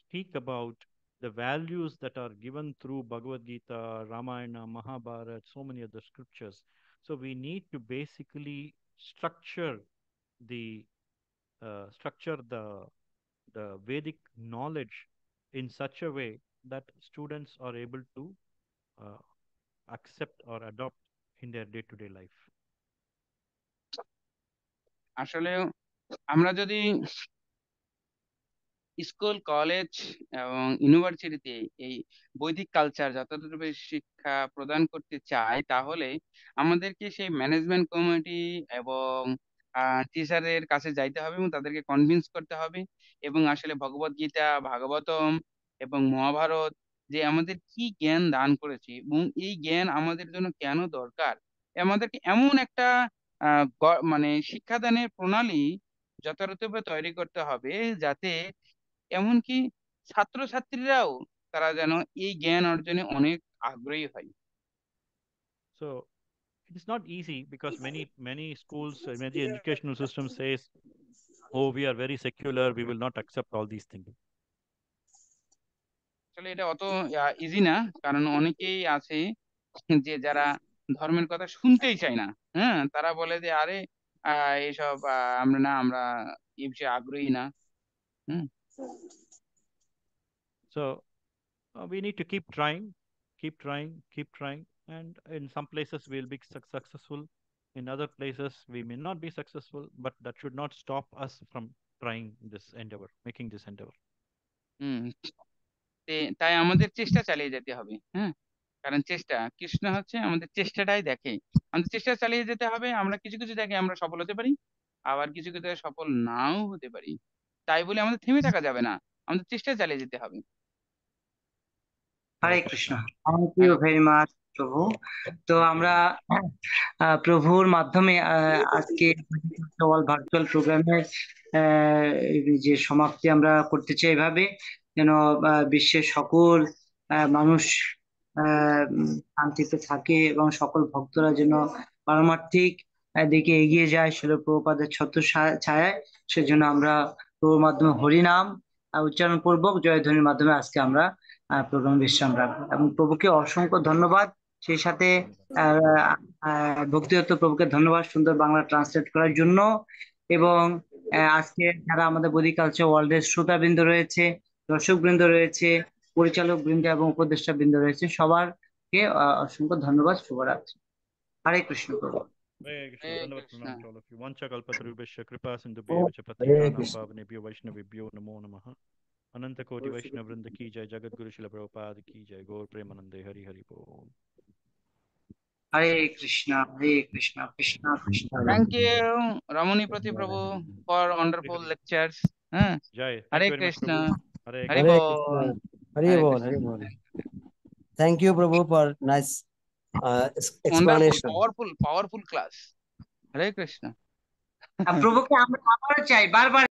speak about the values that are given through Bhagavad Gita, Ramayana, Mahabharata, so many other scriptures. So we need to basically structure the Vedic knowledge in such a way that students are able to accept or adopt in their day-to-day life. আসলে আমরা যদি school, college এবং ইউনিভার্সিটিতে এই বৈদিক culture যথাযথভাবে শিক্ষা প্রদান করতে চাই, তাহলে আমাদেরকে সেই ম্যানেজমেন্ট কমিটি এবং টিচারের কাছে যাইতে হবে এবং তাদেরকে কনভিন্স করতে হবে, এবং আসলে ভগবদ গীতা, ভাগবতম এবং মহাভারত যে আমাদের কি জ্ঞান দান করেছে এবং এই জ্ঞান আমাদের জন্য কেন দরকার, আমাদেরকে এমন একটা মানে শিক্ষাদানের প্রণালী যথাযথভাবে তৈরি করতে হবে যাতে এমনকি ছাত্রছাত্রীরাও তারা যেন এই জ্ঞান অর্জনে অনেক আগ্রহী হয়। So it is not easy because many schools, many educational system says, oh, we are very secular, we will not accept all these things. আসলে এটা অত ইজি না, কারণ অনেকেই আছে যে যারা ধর্মের কথা শুনতেই চায় না। তারা বলে যে আরে এইসব আমরা এই বিষয়ে আগ্রহী না। So we need to keep trying, and in some places we'll be successful, in other places we may not be successful, but that should not stop us from trying this endeavor, making this endeavor. তাই আমাদের চেষ্টা চালিয়ে যেতে হবে। কারণ কৃষ্ণ আমাদের চেষ্টাটাই দেখে, আমাদের চেষ্টা চালিয়ে যেতে হবে। আমরা কিছু কিছু জায়গায় আমরা সফল হতে পারি, আবার কিছু কিছু জায়গায় সফল নাও হতে পারি। তাই বলে আমাদের থেমে থাকা যাবে না, আমাদের চেষ্টা চালিয়ে যেতে হবে। Hare Krishna. Thank you very much. প্রভু। তো আমরা প্রভুর মাধ্যমে আজকে ভার্চুয়াল প্রোগ্রামের যে সমাপ্তি আমরা করতে চাই এভাবে, যেন বিশ্বের সকল মানুষ শান্তিতে থাকে এবং সকল ভক্তরা যেন পারমার্থিক দিকে এগিয়ে যায় শিল প্রভুপাদের ছত্র ছায়ায়। সেজন্য আমরা প্রভুর মাধ্যমে হরিনাম উচ্চারণ পূর্বক জয়ধ্বনির মাধ্যমে আজকে আমরা প্রোগ্রাম বিশ্রাম রাখবো এবং প্রভুকে অসংখ্য ধন্যবাদ। সেই সাথে ভক্তিদত্ত প্রভুকে ধন্যবাদ সুন্দর বাংলা ট্রান্সলেট করার জন্য। এবং আজকে যারা আমাদের বদি কালচার ওয়ার্ল্ডের শ্রোতাবৃন্দ রয়েছে, দর্শক বৃন্দ রয়েছে, পরিচালক বৃন্দ এবং উপদেষ্টা বৃন্দ রয়েছে, সবারকে অসংখ্য ধন্যবাদ। শুভরাত্রি। হরে কৃষ্ণ প্রভু। Hare Krishna. Hare Dhanyavad Krishna. pranam to all of you. Vancha kalpatarubhasya kripa sindhubhya cha patitanam pavanebhyo vaishnavibhyo namo namaha. Ananta koti vaishnav vrinda ki jai, Jagat Guru Srila Prabhupada ki jai, Gaur Premanande, Hari Hari Bol. Hare Krishna, Hare Krishna, Krishna Krishna. Thank you, Ramani Prati Prabhu, for wonderful lectures. Jai. Hare Thank you very much, Krishna. Prabhu. Hare Hare Hare Bol. Krishna. Hare Hari Bol, Krishna. Hari Bol. Thank you, Prabhu, for nice Wonderful, explanation. powerful class. Hare Krishna. প্রভুকে আমরা আবারও চাই বারবার